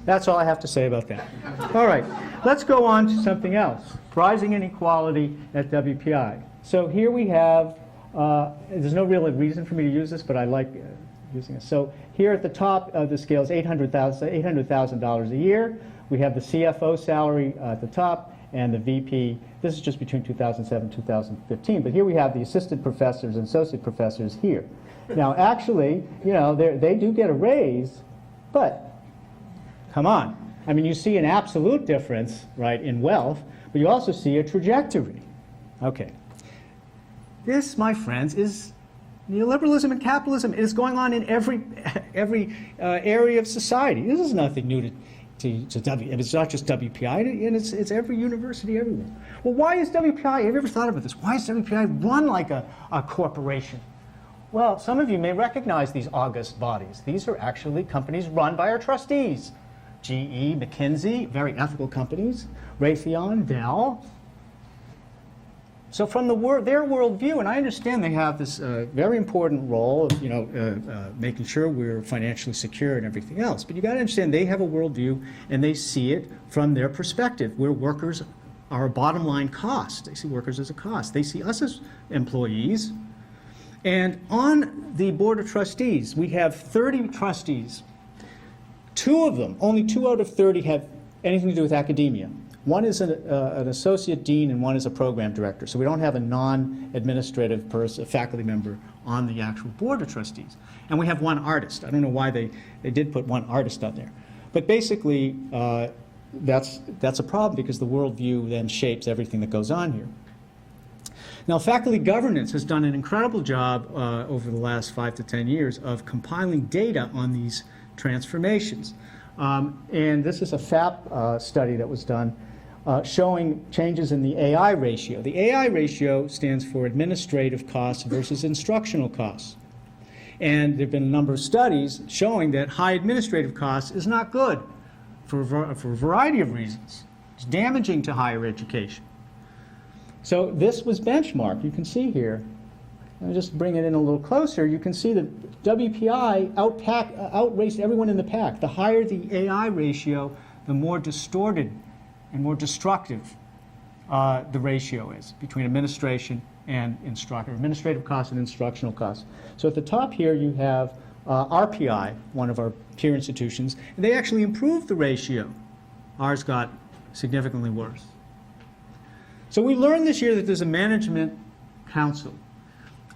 That's all I have to say about that. All right, let's go on to something else. Rising inequality at WPI. So here we have, there's no real reason for me to use this, but I like using it. So here at the top of the scale is $800,000 a year. We have the CFO salary at the top and the VP. This is just between 2007 and 2015. But here we have the assistant professors and associate professors here. Now, actually, you know, they do get a raise, but come on. I mean, you see an absolute difference, right, in wealth, but you also see a trajectory. Okay. This, my friends, is neoliberalism and capitalism. It is going on in every area of society. This is nothing new to it's not just WPI, and it's every university everywhere. Well, why is WPI, have you ever thought about this? Why is WPI run like a corporation? Well, some of you may recognize these august bodies. These are actually companies run by our trustees. GE, McKinsey, very ethical companies, Raytheon, Dell. So from their worldview, and I understand they have this very important role of, making sure we're financially secure and everything else. But you got to understand they have a worldview, and they see it from their perspective, where workers are a bottom line cost. They see workers as a cost. They see us as employees. And on the board of trustees, we have 30 trustees. Only 2 out of 30 have anything to do with academia. One is an associate dean and one is a program director. So we don't have a non-administrative person, a faculty member on the actual board of trustees. And we have one artist. I don't know why they did put one artist on there. But basically, that's a problem because the worldview then shapes everything that goes on here. Now, faculty governance has done an incredible job over the last 5 to 10 years of compiling data on these transformations. And this is a FAP study that was done showing changes in the AI ratio. The AI ratio stands for administrative costs versus instructional costs. And there have been a number of studies showing that high administrative costs is not good for a variety of reasons. It's damaging to higher education. So this was benchmarked. You can see here. Let me just bring it in a little closer. You can see that WPI outraced everyone in the pack. The higher the AI ratio, the more distorted and more destructive the ratio is between administration and administrative costs and instructional costs. So at the top here you have RPI, one of our peer institutions, and they actually improved the ratio. Ours got significantly worse. So we learned this year that there's a management council.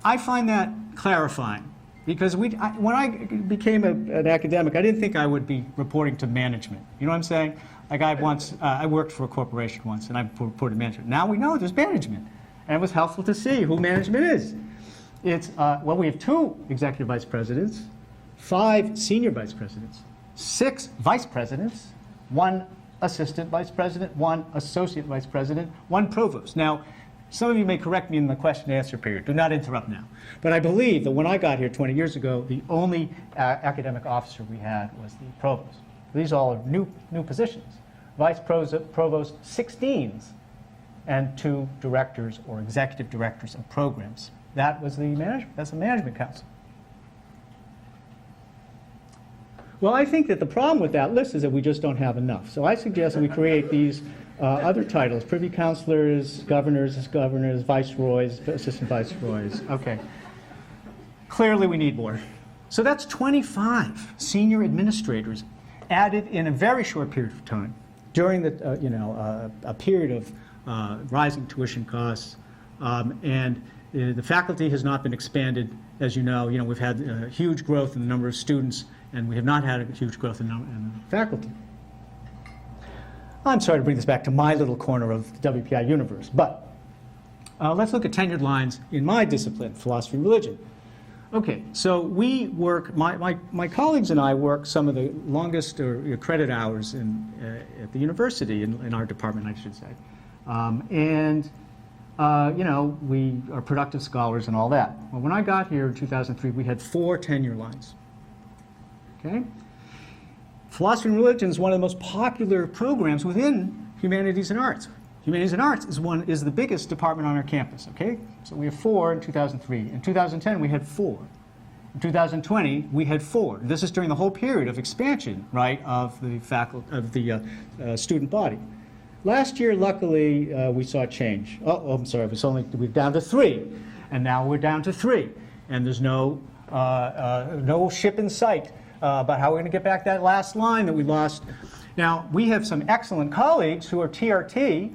I find that clarifying because when I became an academic, I didn't think I would be reporting to management. You know what I'm saying? Like I worked for a corporation once and I reported to management. Now we know there's management. And it was helpful to see who management is. It's, we have 2 executive vice presidents, 5 senior vice presidents, 6 vice presidents, 1 assistant vice president, 1 associate vice president, 1 provost. Now, Some of you may correct me in the question and answer period. Do not interrupt now. But I believe that when I got here 20 years ago, the only academic officer we had was the provost. These all are new positions. Vice provost, 6 deans, and 2 directors or executive directors of programs. That was the management. That's the management council. Well, I think that the problem with that list is that we just don't have enough. So I suggest that we create these other titles: privy councilors, governors, viceroys, assistant viceroys. Okay. Clearly we need more. So that's 25 senior administrators added in a very short period of time during the, a period of rising tuition costs. And the faculty has not been expanded. As you know, we've had huge growth in the number of students, and we have not had a huge growth in the faculty. I'm sorry to bring this back to my little corner of the WPI universe, but let's look at tenured lines in my discipline, philosophy and religion. Okay, so we work, my colleagues and I work some of the longest credit hours at the university, in our department, I should say. We are productive scholars and all that. Well, when I got here in 2003, we had 4 tenure lines. Okay? Philosophy and religion is one of the most popular programs within humanities and arts. Humanities and arts is the biggest department on our campus. Okay? So we have 4 in 2003. In 2010, we had 4. In 2020, we had 4. This is during the whole period of expansion, right, of the student body. Last year, luckily, we saw a change. I'm sorry, we're down to 3, and now we're down to 3, and there's no ship in sight about how we're going to get back that last line that we lost. Now, we have some excellent colleagues who are TRT,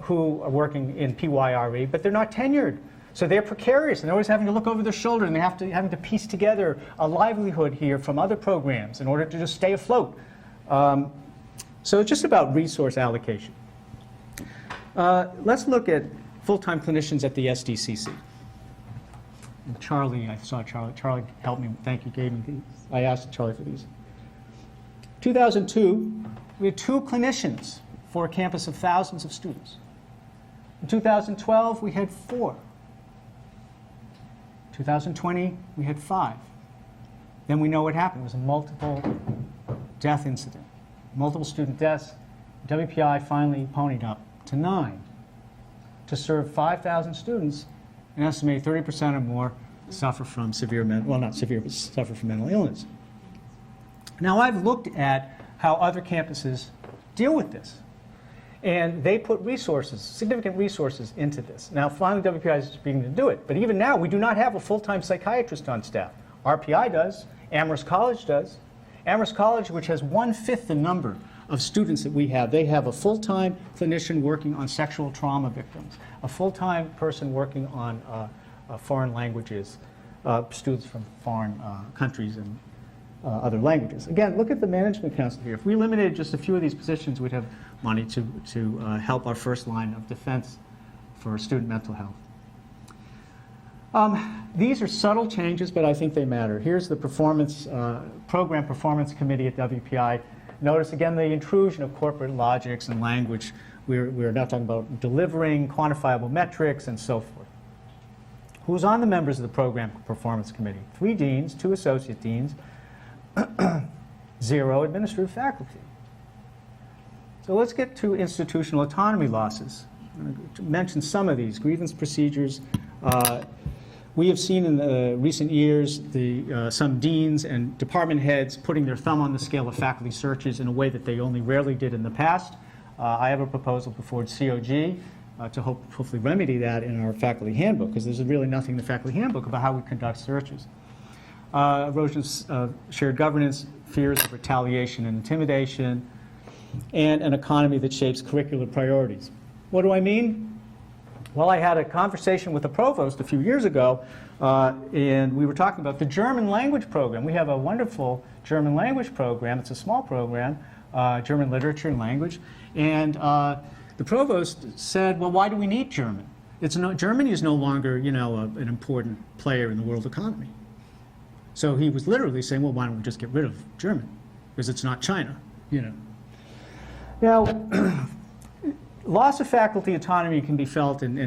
who are working in PYRE, but they're not tenured. So they're precarious, and they're always having to look over their shoulder, and they're having to piece together a livelihood here from other programs in order to just stay afloat. So it's just about resource allocation. Let's look at full-time clinicians at the SDCC. And Charlie, I saw Charlie. Charlie helped me. Thank you, gave me these. I asked Charlie for these. 2002, we had 2 clinicians for a campus of thousands of students. In 2012, we had 4. 2020, we had 5. Then we know what happened. It was a multiple death incident. Multiple student deaths. WPI finally ponied up to 9 to serve 5,000 students, and estimated 30% or more suffer from severe suffer from mental illness. Now, I've looked at how other campuses deal with this, and they put resources, significant resources, into this. Now, finally, WPI is beginning to do it, but even now, we do not have a full-time psychiatrist on staff. RPI does. Amherst College does. Amherst College, which has 1/5 the number of students that we have, they have a full-time clinician working on sexual trauma victims, a full-time person working on foreign languages, students from foreign countries and other languages. Again, look at the management council here. If we eliminated just a few of these positions, we'd have money to help our first line of defense for student mental health. These are subtle changes, but I think they matter. Here's the program performance committee at WPI. Notice again the intrusion of corporate logics and language. We're now talking about delivering quantifiable metrics and so forth. Who's on the members of the program performance committee? 3 deans, 2 associate deans, 0 administrative faculty. So let's get to institutional autonomy losses. I'm going to mention some of these. Grievance procedures. We have seen in recent years some deans and department heads putting their thumb on the scale of faculty searches in a way that they only rarely did in the past. I have a proposal before COG to hopefully remedy that in our faculty handbook, because there's really nothing in the faculty handbook about how we conduct searches. Erosion of shared governance, fears of retaliation and intimidation, and an economy that shapes curricular priorities. What do I mean? Well, I had a conversation with the provost a few years ago, and we were talking about the German language program. We have a wonderful German language program. It's a small program, German literature and language. And the provost said, well, why do we need German? Germany is no longer, an important player in the world economy. So he was literally saying, well, why don't we just get rid of German? Because it's not China, Now, loss of faculty autonomy can be felt and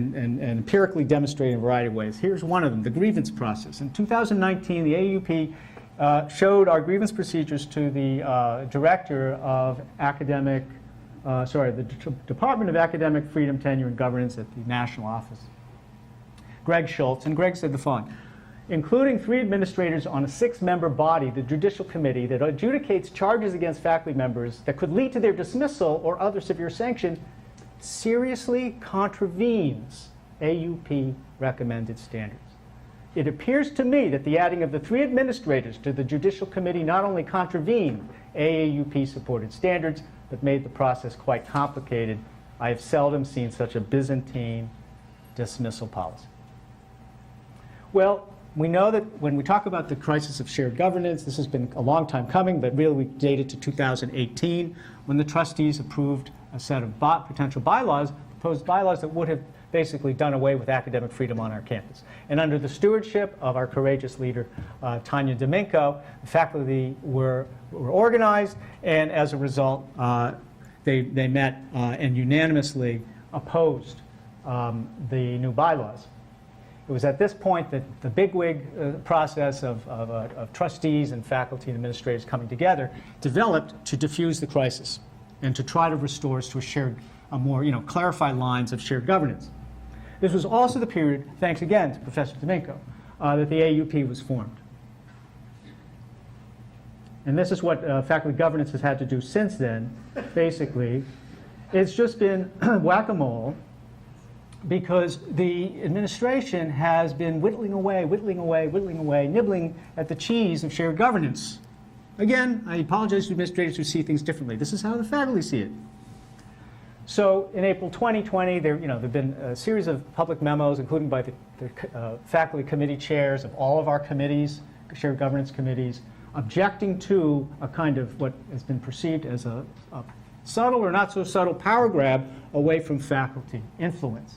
empirically demonstrated in a variety of ways. Here's one of them, the grievance process. In 2019, the AUP showed our grievance procedures to the director of the Department of Academic Freedom, Tenure, and Governance at the National Office, Greg Schultz. And Greg said the following: including 3 administrators on a 6-member body, the Judicial Committee, that adjudicates charges against faculty members that could lead to their dismissal or other severe sanction, seriously contravenes AUP recommended standards. It appears to me that the adding of the 3 administrators to the Judicial Committee not only contravened AAUP-supported standards, but made the process quite complicated. I have seldom seen such a Byzantine dismissal policy. Well, we know that when we talk about the crisis of shared governance, this has been a long time coming, but really we date it to 2018, when the trustees approved a set of potential bylaws, proposed bylaws that would have basically done away with academic freedom on our campus. And under the stewardship of our courageous leader, Tanya Dominko, the faculty were organized, and as a result, they met and unanimously opposed the new bylaws. It was at this point that the bigwig process of trustees and faculty and administrators coming together developed to diffuse the crisis and to try to restore us to a more clarified lines of shared governance. This was also the period, thanks again to Professor Dominko, that the AUP was formed. And this is what faculty governance has had to do since then, basically. It's just been whack-a-mole, because the administration has been whittling away, nibbling at the cheese of shared governance. Again, I apologize to administrators who see things differently. This is how the faculty see it. So in April 2020, there have been a series of public memos, including by the faculty committee chairs of all of our committees, shared governance committees, objecting to a kind of what has been perceived as a subtle or not so subtle power grab away from faculty influence.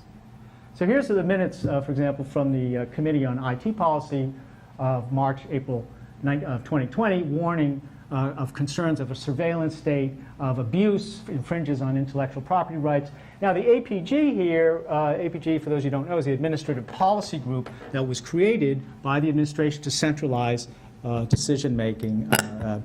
So here's the minutes, for example, from the Committee on IT Policy of April of 2020, warning of concerns of a surveillance state, of abuse, infringes on intellectual property rights. Now the APG here, APG, for those you don't know, is the Administrative Policy Group that was created by the administration to centralize decision-making,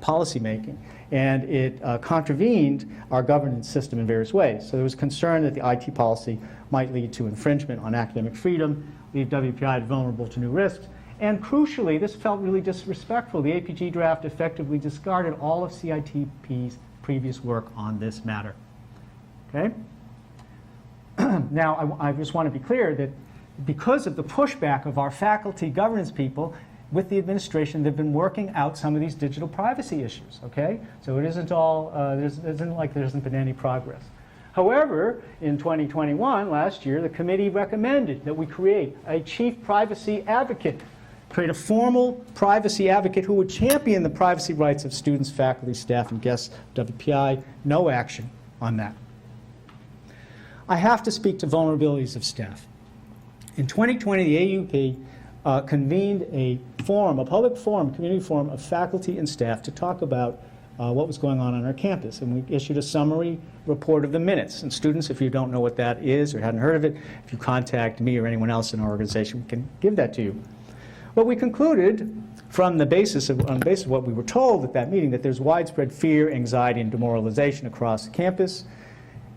policy-making. And it contravened our governance system in various ways. So there was concern that the IT policy might lead to infringement on academic freedom, leave WPI vulnerable to new risks. And crucially, this felt really disrespectful. The APG draft effectively discarded all of CITP's previous work on this matter. Okay? Now, I just want to be clear that because of the pushback of our faculty governance people with the administration, they've been working out some of these digital privacy issues. Okay? So it isn't all, it isn't like there hasn't been any progress. However, in 2021, last year, the committee recommended that we create a chief privacy advocate, create a formal privacy advocate who would champion the privacy rights of students, faculty, staff, and guests of WPI. No action on that. I have to speak to vulnerabilities of staff. In 2020, the AUP convened a forum, a public forum, community forum of faculty and staff to talk about what was going on our campus. And we issued a summary report of the minutes. And students, if you don't know what that is or hadn't heard of it, if you contact me or anyone else in our organization, we can give that to you. But we concluded from the basis of, on the basis of what we were told at that meeting, that there's widespread fear, anxiety, and demoralization across the campus.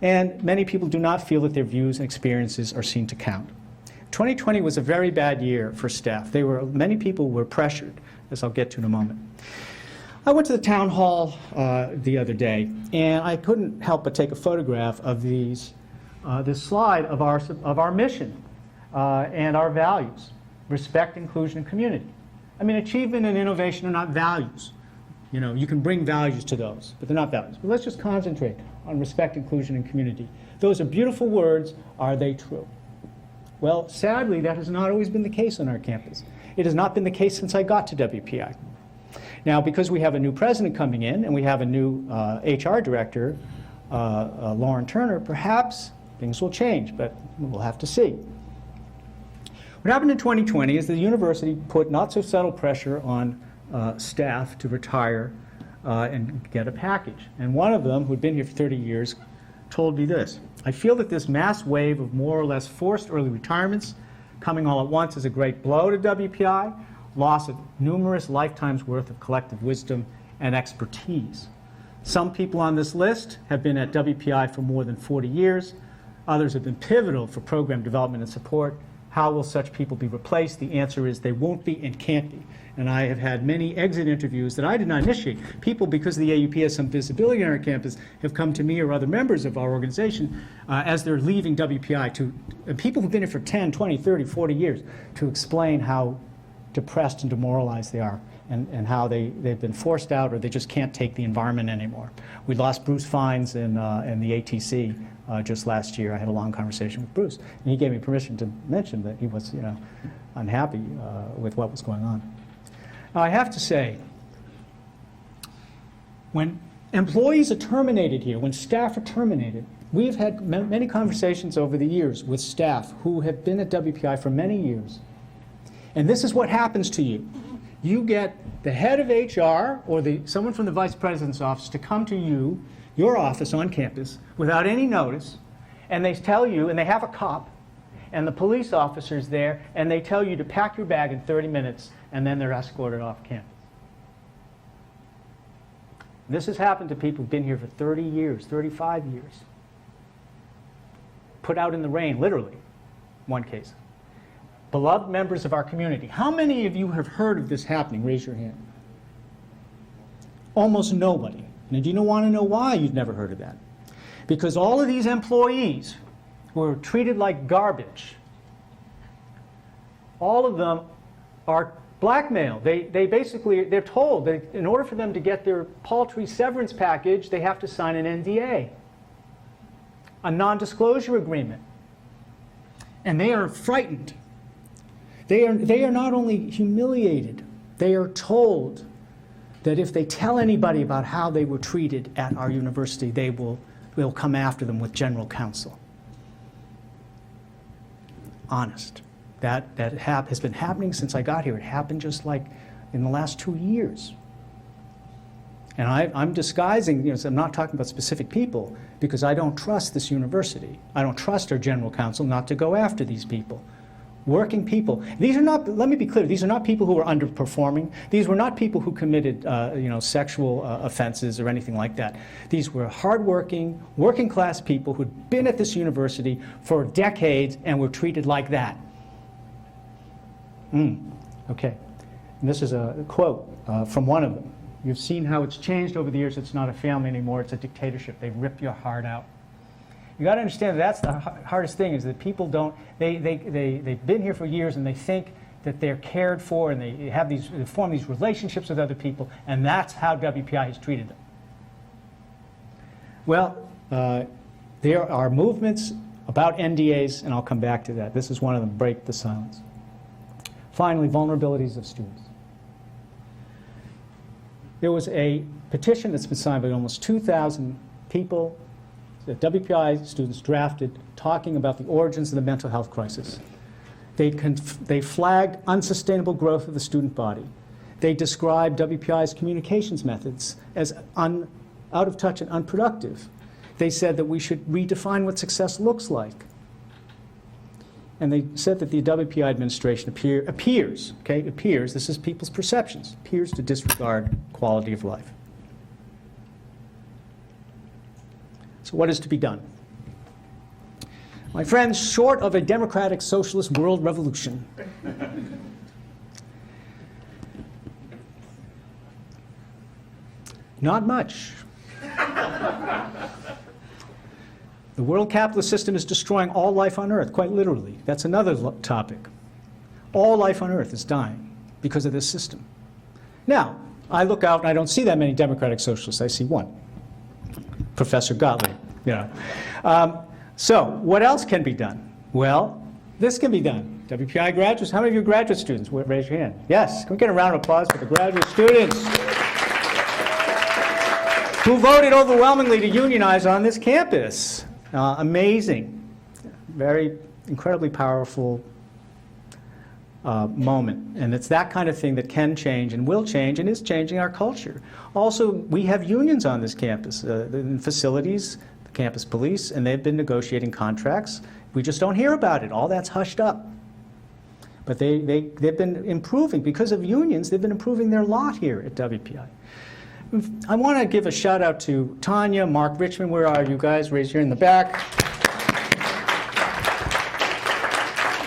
And many people do not feel that their views and experiences are seen to count. 2020 was a very bad year for staff. Many people were pressured, as I'll get to in a moment. I went to the town hall the other day, and I couldn't help but take a photograph of this slide of our mission and our values: respect, inclusion, and community. I mean, achievement and innovation are not values. You know, you can bring values to those, but they're not values. But let's just concentrate on respect, inclusion, and community. Those are beautiful words. Are they true? Well, sadly, that has not always been the case on our campus. It has not been the case since I got to WPI. Now, because we have a new president coming in and we have a new HR director, Lauren Turner, perhaps things will change, but we'll have to see. What happened in 2020 is the university put not so subtle pressure on staff to retire and get a package. And one of them, who'd been here for 30 years, told me this: "I feel that this mass wave of more or less forced early retirements coming all at once is a great blow to WPI, loss of numerous lifetimes' worth of collective wisdom and expertise. Some people on this list have been at WPI for more than 40 years. Others have been pivotal for program development and support. How will such people be replaced? The answer is they won't be and can't be." And I have had many exit interviews that I did not initiate. People, because the AUP has some visibility on our campus, have come to me or other members of our organization as they're leaving WPI, people who've been here for 10, 20, 30, 40 years, to explain how depressed and demoralized they are, and how they've been forced out, or they just can't take the environment anymore. We lost Bruce Fines in the ATC just last year. I had a long conversation with Bruce, and he gave me permission to mention that he was, unhappy with what was going on. Now, I have to say, when employees are terminated here, when staff are terminated, we've had many conversations over the years with staff who have been at WPI for many years. And this is what happens to you. You get the head of HR or someone from the vice president's office to come to your office on campus without any notice, and they tell you, and they have a cop, and the police officer's there, and they tell you to pack your bag in 30 minutes, and then they're escorted off campus. This has happened to people who've been here for 30 years, 35 years. Put out in the rain, literally, one case. Beloved members of our community, how many of you have heard of this happening? Raise your hand. Almost nobody. And do you want to know why you've never heard of that? Because all of these employees were treated like garbage. All of them are blackmailed. They're told that in order for them to get their paltry severance package, they have to sign an NDA, a non-disclosure agreement. And they are frightened. They are not only humiliated, they are told that if they tell anybody about how they were treated at our university, we'll come after them with general counsel. Honest. That has been happening since I got here. It happened just like in the last 2 years. And I'm disguising, I'm not talking about specific people, because I don't trust this university. I don't trust our general counsel not to go after these people. Working people. These are not, let me be clear, these are not people who are underperforming. These were not people who committed sexual offenses or anything like that. These were hardworking, working class people who'd been at this university for decades and were treated like that. Okay. And this is a quote from one of them. "You've seen how it's changed over the years. It's not a family anymore. It's a dictatorship. They rip your heart out." You got to understand that's the hardest thing, is that people don't, they've been here for years and they think that they're cared for, and they form these relationships with other people, and that's how WPI has treated them. Well, there are movements about NDAs, and I'll come back to that. This is one of them, break the silence. Finally, vulnerabilities of students. There was a petition that's been signed by almost 2,000 people that WPI students drafted, talking about the origins of the mental health crisis. They flagged unsustainable growth of the student body. They described WPI's communications methods as out of touch and unproductive. They said that we should redefine what success looks like. And they said that the WPI administration appears, this is people's perceptions, appears to disregard quality of life. So what is to be done? My friends, short of a democratic socialist world revolution, not much. The world capitalist system is destroying all life on Earth, quite literally. That's another topic. All life on Earth is dying because of this system. Now, I look out and I don't see that many democratic socialists. I see one. Professor Gottlieb, So, what else can be done? Well, this can be done. WPI graduates, how many of you are graduate students? Raise your hand. Yes, can we get a round of applause for the graduate students who voted overwhelmingly to unionize on this campus? Amazing. Very incredibly powerful moment. And it's that kind of thing that can change and will change and is changing our culture. Also, we have unions on this campus in facilities campus police, and they've been negotiating contracts. We just don't hear about it. All that's hushed up. But they've been improving. Because of unions, they've been improving their lot here at WPI. I want to give a shout out to Tanya, Mark Richmond. Where are you guys? Raise your hand in the back.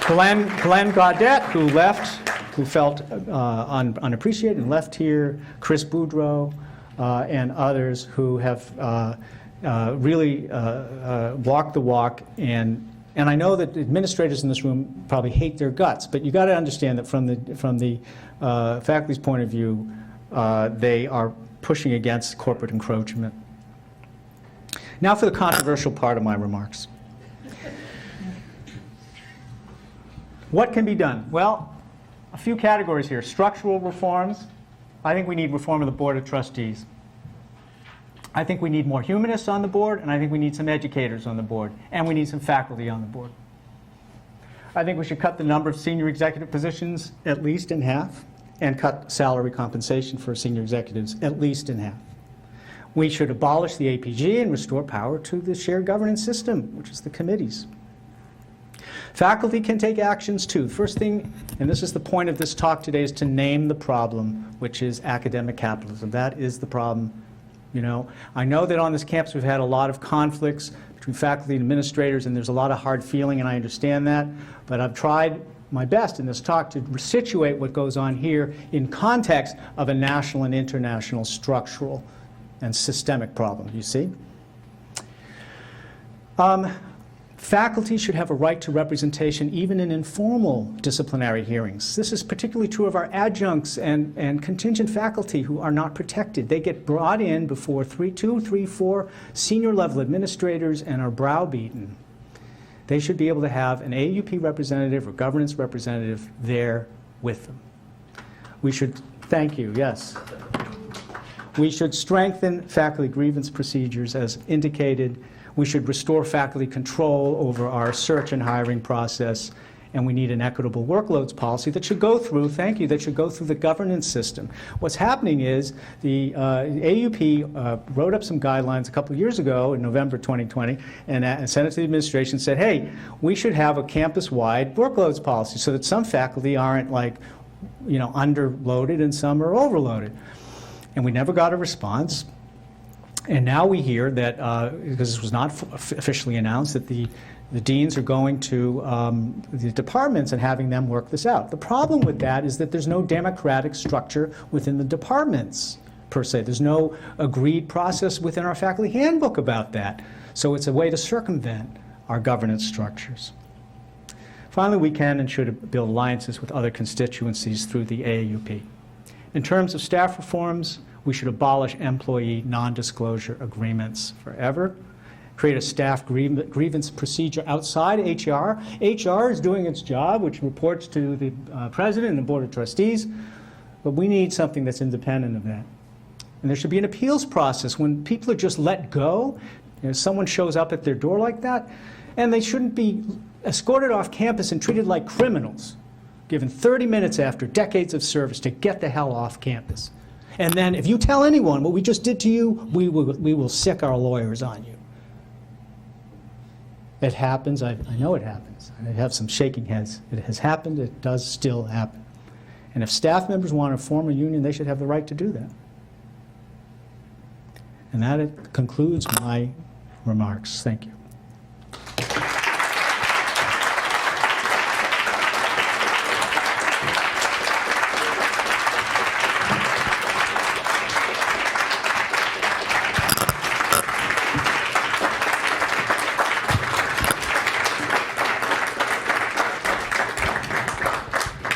Glenn Gaudet, who left, who felt unappreciated and left here. Chris Boudreau and others who have really walked the walk. And I know that administrators in this room probably hate their guts, but you got to understand that from the faculty's point of view, they are pushing against corporate encroachment. Now for the controversial part of my remarks. What can be done? Well, a few categories here. Structural reforms. I think we need reform of the Board of Trustees. I think we need more humanists on the board, and I think we need some educators on the board, and we need some faculty on the board. I think we should cut the number of senior executive positions at least in half, and cut salary compensation for senior executives at least in half. We should abolish the APG and restore power to the shared governance system, which is the committees. Faculty can take actions too. First thing, and this is the point of this talk today, is to name the problem, which is academic capitalism. That is the problem. You know, I know that on this campus we've had a lot of conflicts between faculty and administrators, and there's a lot of hard feeling, and I understand that, but I've tried my best in this talk to situate what goes on here in context of a national and international structural and systemic problem, you see? Faculty should have a right to representation even in informal disciplinary hearings. This is particularly true of our adjuncts and contingent faculty who are not protected. They get brought in before 2, 3, 4 senior level administrators and are browbeaten. They should be able to have an AUP representative or governance representative there with them. We should, thank you, yes. We should strengthen faculty grievance procedures as indicated. We should restore faculty control over our search and hiring process. And we need an equitable workloads policy that should go through, thank you, that should go through the governance system. What's happening is the AUP wrote up some guidelines a couple of years ago in November 2020 and sent it to the administration and said, hey, we should have a campus-wide workloads policy so that some faculty aren't like, you know, underloaded and some are overloaded. And we never got a response. And now we hear that, because this was not officially announced, that the deans are going to the departments and having them work this out. The problem with that is that there's no democratic structure within the departments, per se. There's no agreed process within our faculty handbook about that. So it's a way to circumvent our governance structures. Finally, we can and should build alliances with other constituencies through the AAUP. In terms of staff reforms, we should abolish employee non-disclosure agreements forever. Create a staff grievance procedure outside HR. HR is doing its job, which reports to the president and the board of trustees, but we need something that's independent of that. And there should be an appeals process when people are just let go. You know, someone shows up at their door like that, and they shouldn't be escorted off campus and treated like criminals, given 30 minutes after decades of service to get the hell off campus. And then if you tell anyone what we just did to you, we will sick our lawyers on you. It happens. I know it happens. I have some shaking heads. It has happened. It does still happen. And if staff members want to form a union, they should have the right to do that. And that concludes my remarks. Thank you.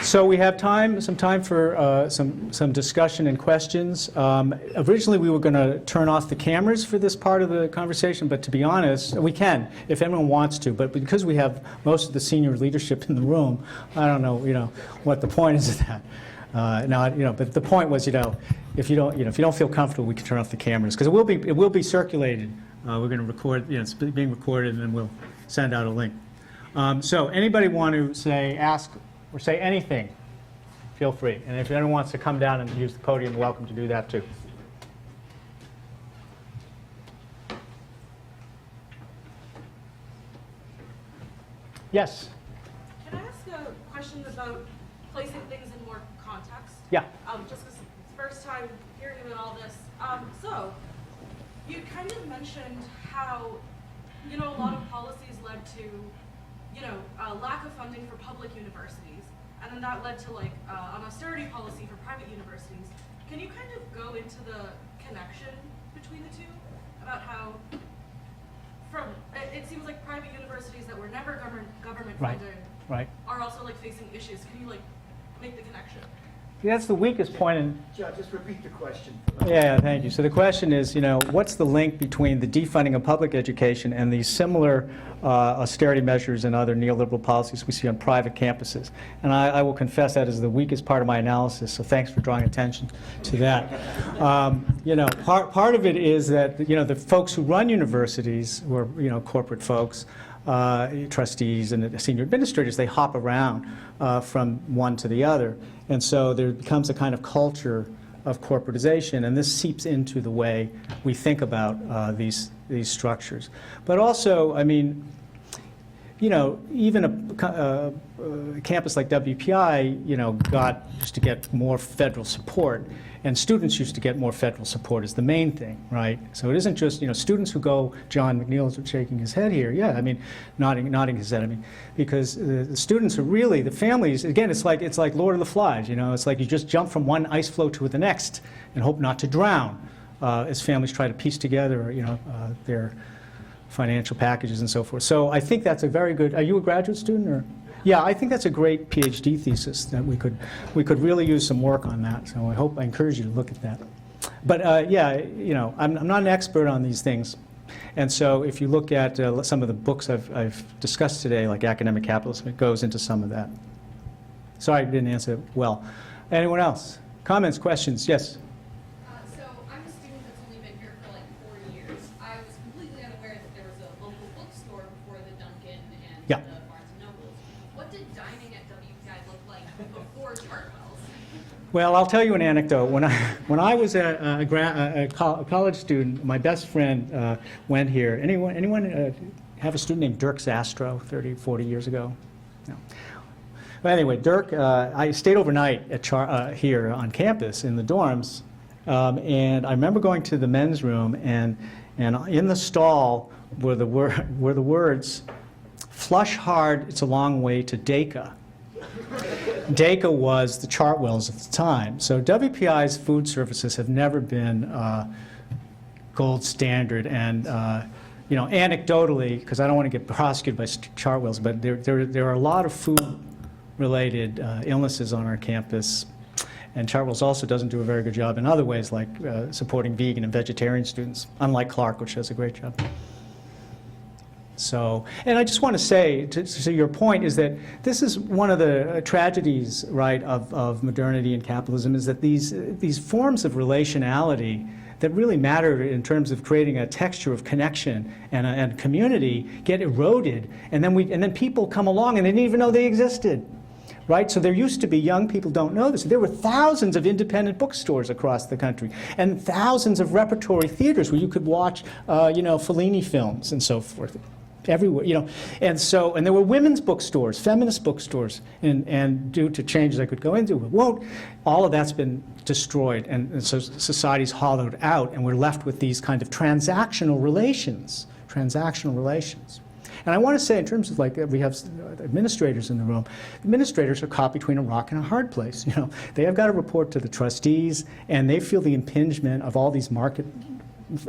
So we have some time for some discussion and questions. Originally, we were going to turn off the cameras for this part of the conversation, but to be honest, we can if anyone wants to. But because we have most of the senior leadership in the room, I don't know, what the point is of that. But the point was, if you don't feel comfortable, we can turn off the cameras because it will be circulated. We're going to record, it's being recorded, and then we'll send out a link. So anybody want to ask or say anything, feel free. And if anyone wants to come down and use the podium, welcome to do that too. Yes. Can I ask a question about placing things in more context? Yeah. Just because it's the first time hearing about all this. So, you kind of mentioned how, a lot of policies led to, a lack of funding for public universities, and then that led to like an austerity policy for private universities. Can you kind of go into the connection between the two about how, it seems like private universities that were never government funded Right. are also like facing issues. Can you like make the connection? That's the weakest point in. John, just repeat the question. Yeah, thank you. So the question is, what's the link between the defunding of public education and the similar austerity measures and other neoliberal policies we see on private campuses? And I will confess that is the weakest part of my analysis, so thanks for drawing attention to that. Part of it is that, the folks who run universities, who are, corporate folks, trustees and senior administrators, they hop around from one to the other. And so there becomes a kind of culture of corporatization, and this seeps into the way we think about these structures. But also, I mean, even a campus like WPI, used to get more federal support, and students used to get more federal support is the main thing, right? So it isn't just, students who go, John McNeil is shaking his head here, yeah, I mean, nodding his head, I mean, because the students are really, the families, again, it's like Lord of the Flies, it's like you just jump from one ice floe to the next and hope not to drown as families try to piece together, their financial packages and so forth. So I think that's a very good, are you a graduate student or? Yeah, I think that's a great PhD thesis that we could really use some work on that. So I encourage you to look at that. But I'm not an expert on these things. And so if you look at some of the books I've discussed today, like Academic Capitalism, it goes into some of that. Sorry I didn't answer it well. Anyone else? Comments, questions? Yes? So I'm a student that's only been here for like 4 years. I was completely unaware that there was a local bookstore before the Dunkin' and Yeah. the Barnes & Nobles. What did dining at WPI look like before Chartwell's? Well, I'll tell you an anecdote. When I was a college student, my best friend went here. Anyone have a student named Dirk Zastro 30, 40 years ago? No. But anyway, Dirk, I stayed overnight at here on campus in the dorms, and I remember going to the men's room, and in the stall were the words, "Flush hard, it's a long way to Dacre." Dacre was the Chartwells at the time. So WPI's food services have never been gold standard, and anecdotally, because I don't want to get prosecuted by Chartwells, but there are a lot of food-related illnesses on our campus, and Chartwells also doesn't do a very good job in other ways, like supporting vegan and vegetarian students, unlike Clark, which does a great job. So, and I just want to say, to your point, is that this is one of the tragedies, right, of modernity and capitalism, is that these forms of relationality that really matter in terms of creating a texture of connection and community get eroded, and then people come along and they didn't even know they existed. Right? So there used to be, young people don't know this, there were thousands of independent bookstores across the country and thousands of repertory theaters where you could watch, Fellini films and so forth. Everywhere, and there were women's bookstores, feminist bookstores, and due to changes I could go into, all of that's been destroyed, and so society's hollowed out, and we're left with these kind of transactional relations. And I want to say, in terms of, like, we have administrators in the room, administrators are caught between a rock and a hard place. They have got to report to the trustees, and they feel the impingement of all these market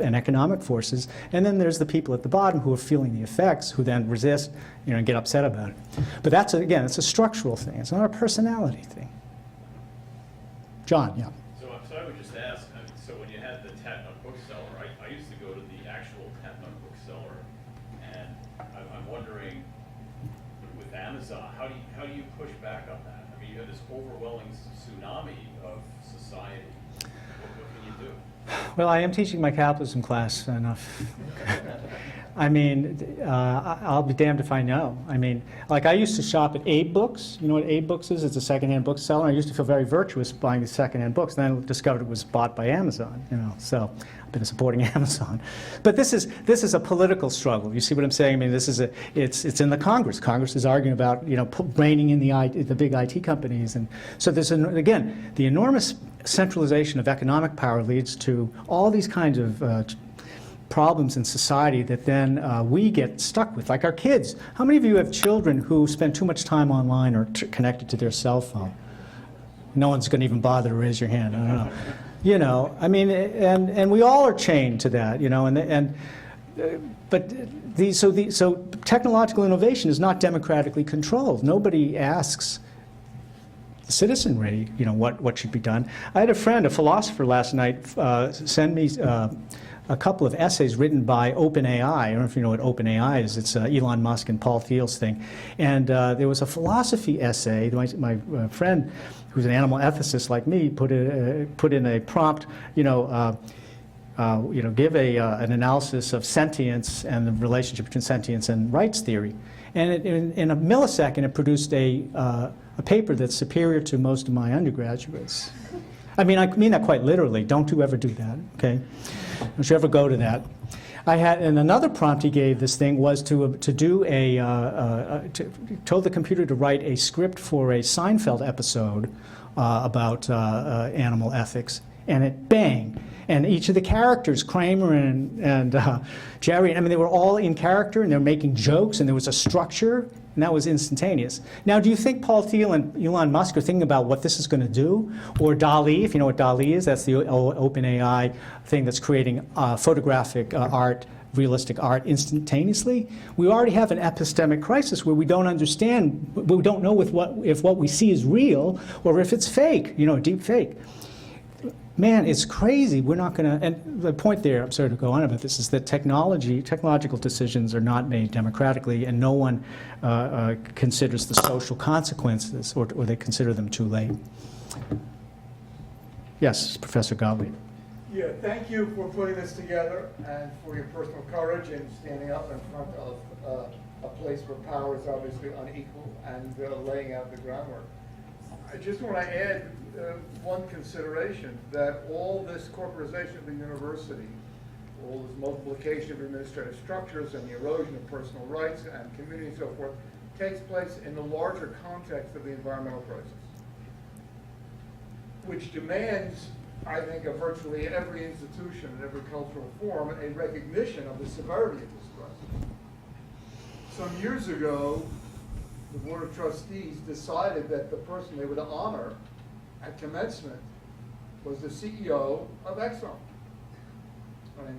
and economic forces, and then there's the people at the bottom who are feeling the effects, who then resist, and get upset about it. But that's, again, it's a structural thing. It's not a personality thing. John, yeah. So I would just ask, so when you had the Tatnut bookseller, I used to go to the actual Tatnut bookseller, and I'm wondering, with Amazon, how do you push back on that? I mean, you have this overwhelming tsunami of society. What can you do? Well, I am teaching my capitalism class enough. I mean, I'll be damned if I know. I mean, like I used to shop at Abe Books. You know what Abe Books is? It's a secondhand bookseller. I used to feel very virtuous buying the secondhand books. Then I discovered it was bought by Amazon. You know, so I've been supporting Amazon. But this is a political struggle. You see what I'm saying? I mean, it's in the Congress. Congress is arguing about reining in the big IT companies, and so there's again the enormous centralization of economic power leads to all these kinds of problems in society that then we get stuck with, like our kids. How many of you have children who spend too much time online or connected to their cell phone? No one's going to even bother to raise your hand. I don't know. You know, I mean, and we all are chained to that. You know, so technological innovation is not democratically controlled. Nobody asks the citizenry, you know, what should be done. I had a friend, a philosopher, last night send me a couple of essays written by OpenAI. I don't know if you know what OpenAI is. It's Elon Musk and Paul Thiel's thing. And there was a philosophy essay. My friend, who's an animal ethicist like me, put in a prompt, give an analysis of sentience and the relationship between sentience and rights theory. And in a millisecond, it produced a paper that's superior to most of my undergraduates. I mean that quite literally. Don't you ever do that, okay? Don't you ever go to that. And another prompt he gave this thing was told the computer to write a script for a Seinfeld episode about animal ethics, and it bang. And each of the characters, Kramer and Jerry, I mean, they were all in character, and they were making jokes, and there was a structure, and that was instantaneous. Now, do you think Paul Thiel and Elon Musk are thinking about what this is going to do? Or DALL-E, if you know what DALL-E is, that's the OpenAI thing that's creating photographic art, realistic art instantaneously? We already have an epistemic crisis where we don't understand, we don't know if what we see is real or if it's fake, deep fake. Man, it's crazy. We're not going to, and the point there, I'm sorry to go on about this, is that technological decisions are not made democratically, and no one considers the social consequences, or they consider them too late. Yes, Professor Gottlieb. Yeah, thank you for putting this together and for your personal courage in standing up in front of a place where power is obviously unequal and laying out the groundwork. I just want to add one consideration, that all this corporatization of the university, all this multiplication of administrative structures and the erosion of personal rights and community and so forth, takes place in the larger context of the environmental crisis, which demands, I think, of virtually every institution and every cultural form a recognition of the severity of this crisis. Some years ago, the Board of Trustees decided that the person they would honor at commencement was the CEO of Exxon. I mean,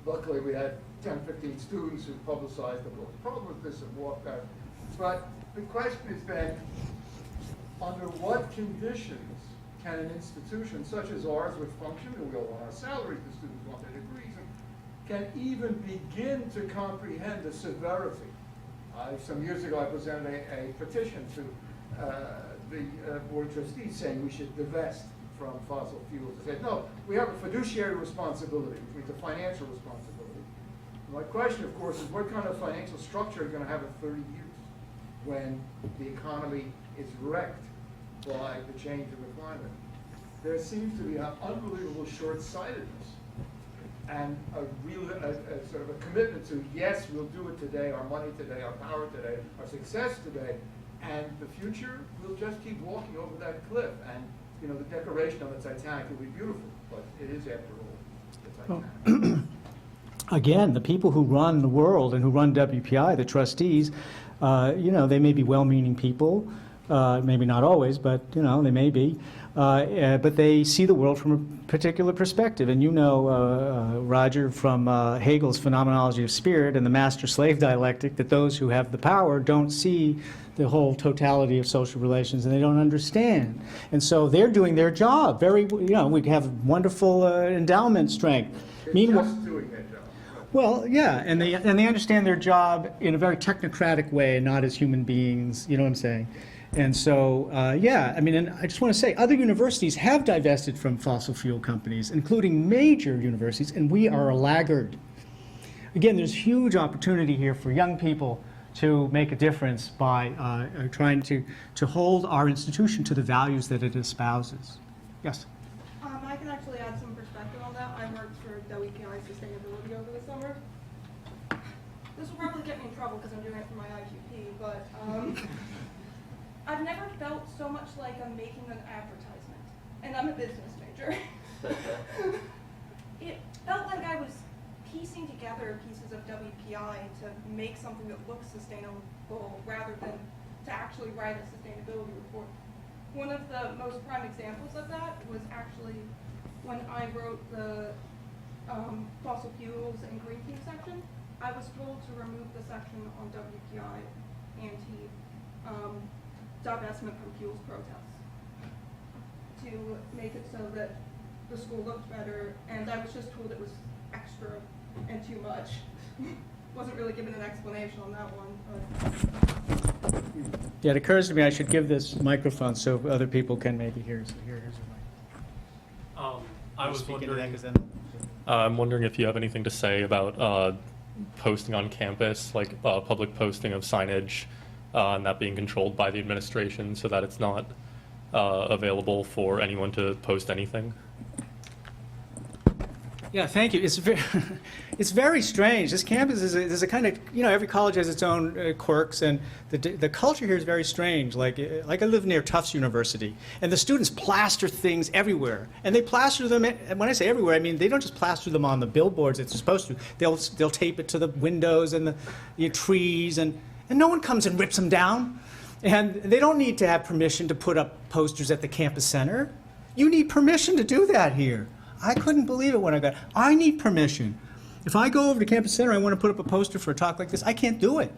luckily we had 10, 15 students who publicized the book. The problem with this and walked out. But the question is then, under what conditions can an institution such as ours, which function, and we all want our salaries, the students want their degrees, can even begin to comprehend the severity? Some years ago I presented a petition to the Board of Trustees saying we should divest from fossil fuels. I said, no, we have a fiduciary responsibility, which means a financial responsibility. My question, of course, is what kind of financial structure are you going to have in 30 years when the economy is wrecked by the change of the climate? There seems to be an unbelievable short-sightedness and a sort of a commitment to, yes, we'll do it today, our money today, our power today, our success today, and the future, we'll just keep walking over that cliff. And the decoration on the Titanic will be beautiful, but it is, after all, the Titanic. Again, the people who run the world and who run WPI, the trustees, they may be well-meaning people, maybe not always, but they may be. But they see the world from a particular perspective. And Roger, from Hegel's Phenomenology of Spirit and the master-slave dialectic, that those who have the power don't see the whole totality of social relations, and they don't understand. And so they're doing their job. We have wonderful endowment strength. Meanwhile, just doing their job. Well, yeah, and they understand their job in a very technocratic way, and not as human beings. You know what I'm saying? And so, and I just want to say, other universities have divested from fossil fuel companies, including major universities, and we are a laggard. again, there's huge opportunity here for young people to make a difference by trying to hold our institution to the values that it espouses. Yes? I can actually add some perspective on that. I worked for WPI Sustainability over the summer. This will probably get me in trouble because I'm doing it for my IQP, but I've never felt so much like I'm making an advertisement, and I'm a business major. It felt like I was piecing together pieces of WPI to make something that looks sustainable rather than to actually write a sustainability report. One of the most prime examples of that was actually when I wrote the fossil fuels and green tea section. I was told to remove the section on WPI anti-divestment from fuels protests to make it so that the school looked better, and I was just told it was extra and too much. Wasn't really given an explanation on that one. But. Yeah, it occurs to me I should give this microphone so other people can maybe hear. So here's a mic. I was wondering. I'm wondering if you have anything to say about posting on campus, like public posting of signage, and that being controlled by the administration so that it's not available for anyone to post anything. Yeah, thank you. It's very strange. This campus is a kind of, every college has its own quirks, and the culture here is very strange. Like I live near Tufts University, and the students plaster things everywhere, and they plaster them. And when I say everywhere, I mean they don't just plaster them on the billboards that they're supposed to. They'll tape it to the windows and the trees, and no one comes and rips them down. And they don't need to have permission to put up posters at the campus center. You need permission to do that here. I couldn't believe it when I need permission. If I go over to Campus Center, I want to put up a poster for a talk like this, I can't do it.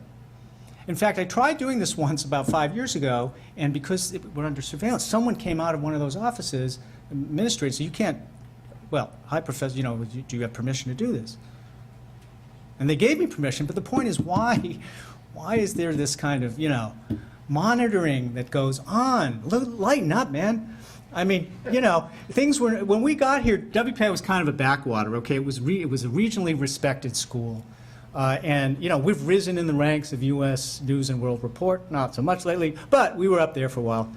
In fact, I tried doing this once about 5 years ago, and because we're under surveillance, someone came out of one of those offices, administrator, so you can't, well, hi, Professor, do you have permission to do this? And they gave me permission, but the point is why is there this kind of, monitoring that goes on? Lighten up, man. I mean, things were, when we got here, WPI was kind of a backwater, okay? It was a regionally respected school. And, we've risen in the ranks of U.S. News and World Report, not so much lately, but we were up there for a while.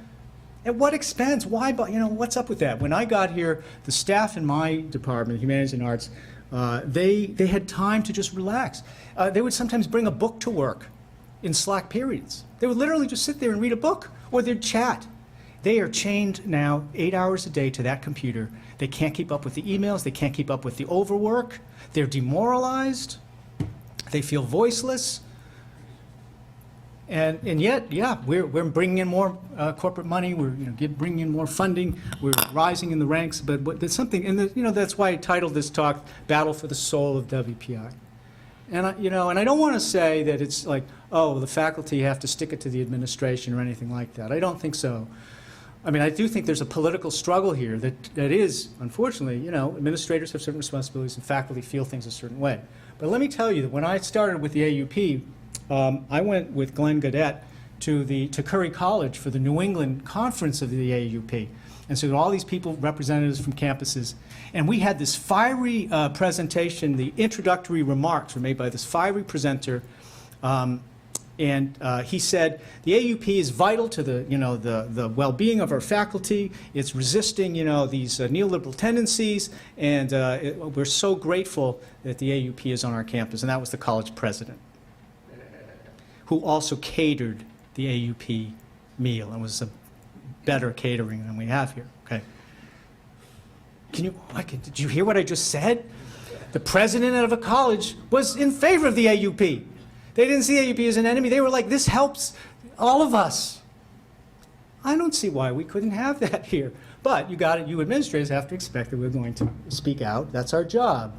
At what expense? Why, what's up with that? When I got here, the staff in my department, Humanities and Arts, they had time to just relax. They would sometimes bring a book to work in slack periods. They would literally just sit there and read a book, or they'd chat. They are chained now 8 hours a day to that computer. They can't keep up with the emails. They can't keep up with the overwork. They're demoralized. They feel voiceless. And yet, yeah, we're bringing in more corporate money. We're bringing in more funding. We're rising in the ranks. But there's something, and that's why I titled this talk "Battle for the Soul of WPI." And I don't want to say that it's like, oh, the faculty have to stick it to the administration or anything like that. I don't think so. I mean, I do think there's a political struggle here that is, unfortunately, administrators have certain responsibilities and faculty feel things a certain way. But let me tell you that when I started with the AUP, I went with Glenn Gaudette to Curry College for the New England conference of the AUP. And so all these people, representatives from campuses, and we had this fiery presentation. The introductory remarks were made by this fiery presenter. And he said, the AUP is vital to the well-being of our faculty. It's resisting, these neoliberal tendencies, and we're so grateful that the AUP is on our campus. And that was the college president, who also catered the AUP meal and was a better catering than we have here. Okay. Did you hear what I just said? The president of a college was in favor of the AUP. They didn't see AUP as an enemy. They were like, this helps all of us. I don't see why we couldn't have that here. But you administrators have to expect that we're going to speak out. That's our job.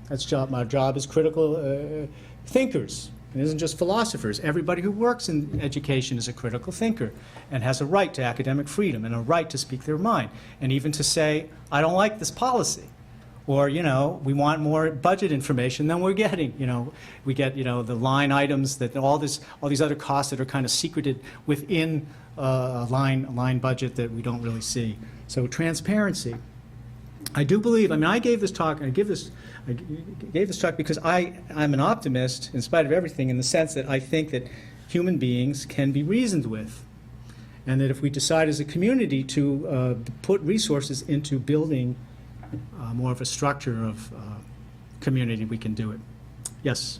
Our job is critical thinkers. It isn't just philosophers. Everybody who works in education is a critical thinker and has a right to academic freedom and a right to speak their mind, and even to say, I don't like this policy. Or, we want more budget information than we're getting. We get, the line items, that all these other costs that are kind of secreted within a line budget that we don't really see. So transparency. I do believe, I mean, I gave this talk, I gave this talk because I'm an optimist in spite of everything, in the sense that I think that human beings can be reasoned with, and that if we decide as a community to put resources into building more of a structure of community, we can do it. Yes?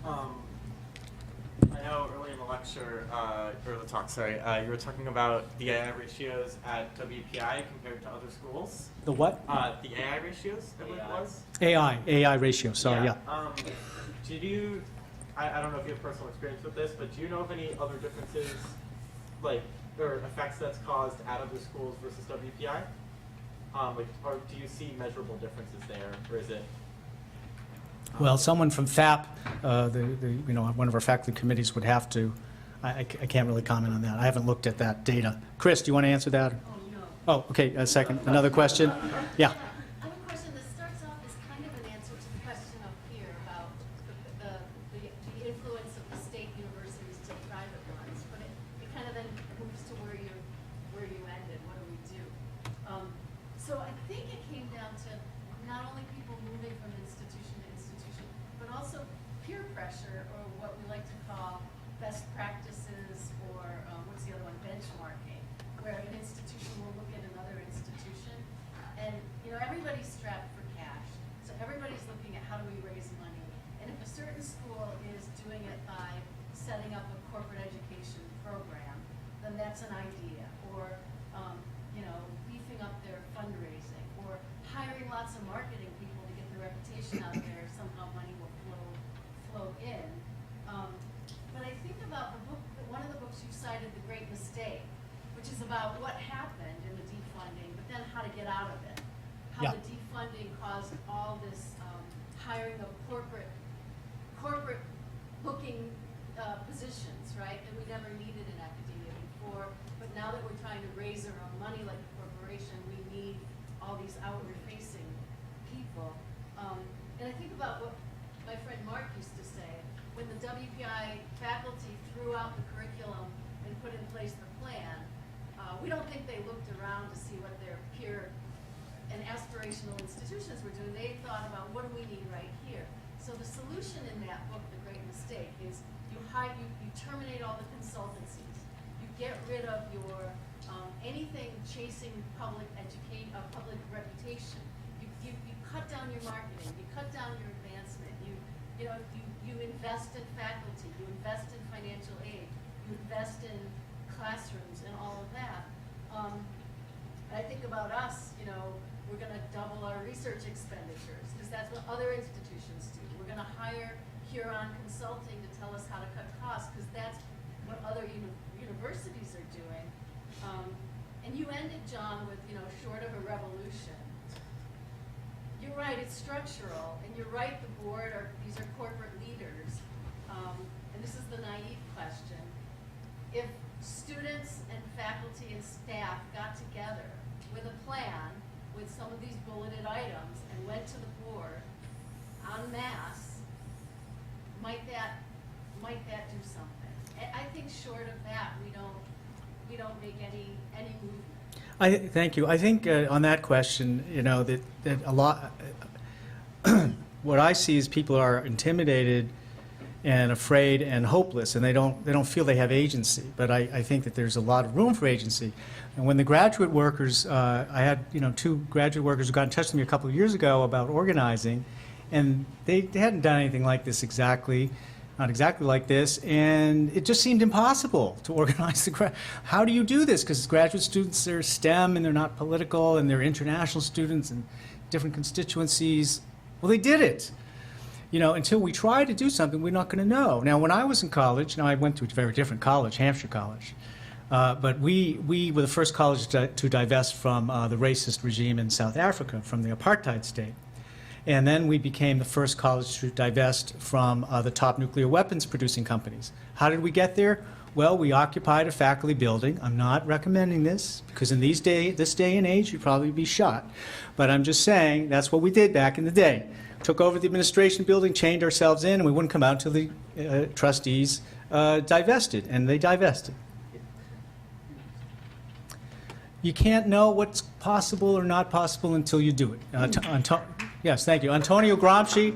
I know early in the lecture, or the talk, sorry, you were talking about the AI ratios at WPI compared to other schools. The what? The AI ratios, I believe it was. AI ratio, sorry, yeah. Did you, I don't know if you have personal experience with this, but do you know of any other differences, like, or effects that's caused at other schools versus WPI? Like, or do you see measurable differences there, or is it? Well, someone from FAP, one of our faculty committees would have to. I can't really comment on that. I haven't looked at that data. Chris, do you want to answer that? Oh, no. Oh, okay. A second. Another question. Yeah. I have a question that starts off as kind of an answer to the question up here about the influence of the state universities to private ones, but it kind of then moves to where you ended. What do we do? So I think it came down to not only people moving from institution to institution, but also peer pressure, or what we like to call best practices, or what's the other one, benchmarking, where an institution will look at another institution, and everybody's strapped for cash, so everybody's looking at how do we raise money, and if a certain school is doing it by setting up a corporate education program, then that's an idea, or beefing up their fundraising, or hiring lots of marketing people to get their reputation out there. Somehow money will flow in. But I think about the book, one of the books you cited, The Great Mistake, which is about what happened in the defunding, but then how to get out of it. How the defunding caused all this hiring of corporate-looking positions, right? That we never needed in academia before. But now that we're trying to raise our own money like a corporation, we need all these outward-facing people. And I think about what my friend Mark used to say, when the WPI faculty threw out the curriculum and put in place the plan, we don't think they looked around to see what their peer and aspirational institutions were doing. They thought about, what do we need right here? So the solution in that book, The Great Mistake, is you terminate all the consultancies. You get rid of your anything chasing public reputation. You cut down your marketing. You cut down your advancement. You invest in faculty. You invest in financial aid. You invest in classrooms and all of that. I think about us. We're going to double our research expenditures because that's what other institutions do. We're going to hire Huron Consulting to tell us how to cut costs because that's what other universities are doing. And you ended, John, with, short of a revolution. You're right, it's structural, and you're right, the board these are corporate leaders. And this is the naive question. If students and faculty and staff got together with a plan, with some of these bulleted items, and went to the board en masse, might that do something? I think short of that, we don't make any movement. Thank you. I think on that question, that a lot. What I see is people are intimidated and afraid and hopeless, and they don't feel they have agency. But I think that there's a lot of room for agency. And when the graduate workers, I had two graduate workers who got in touch with me a couple of years ago about organizing, and they hadn't done anything like this not exactly like this, and it just seemed impossible to organize how do you do this? Because graduate students are STEM and they're not political, and they're international students and different constituencies. Well, they did it. Until we try to do something, we're not going to know. Now, when I was in college, I went to a very different college, Hampshire College, but we were the first college to divest from the racist regime in South Africa, from the apartheid state. And then we became the first college to divest from the top nuclear weapons producing companies. How did we get there? Well, we occupied a faculty building. I'm not recommending this, because in this day and age, you'd probably be shot. But I'm just saying that's what we did back in the day. Took over the administration building, chained ourselves in, and we wouldn't come out until the trustees divested, and they divested. You can't know what's possible or not possible until you do it. Yes, thank you. Antonio Gramsci,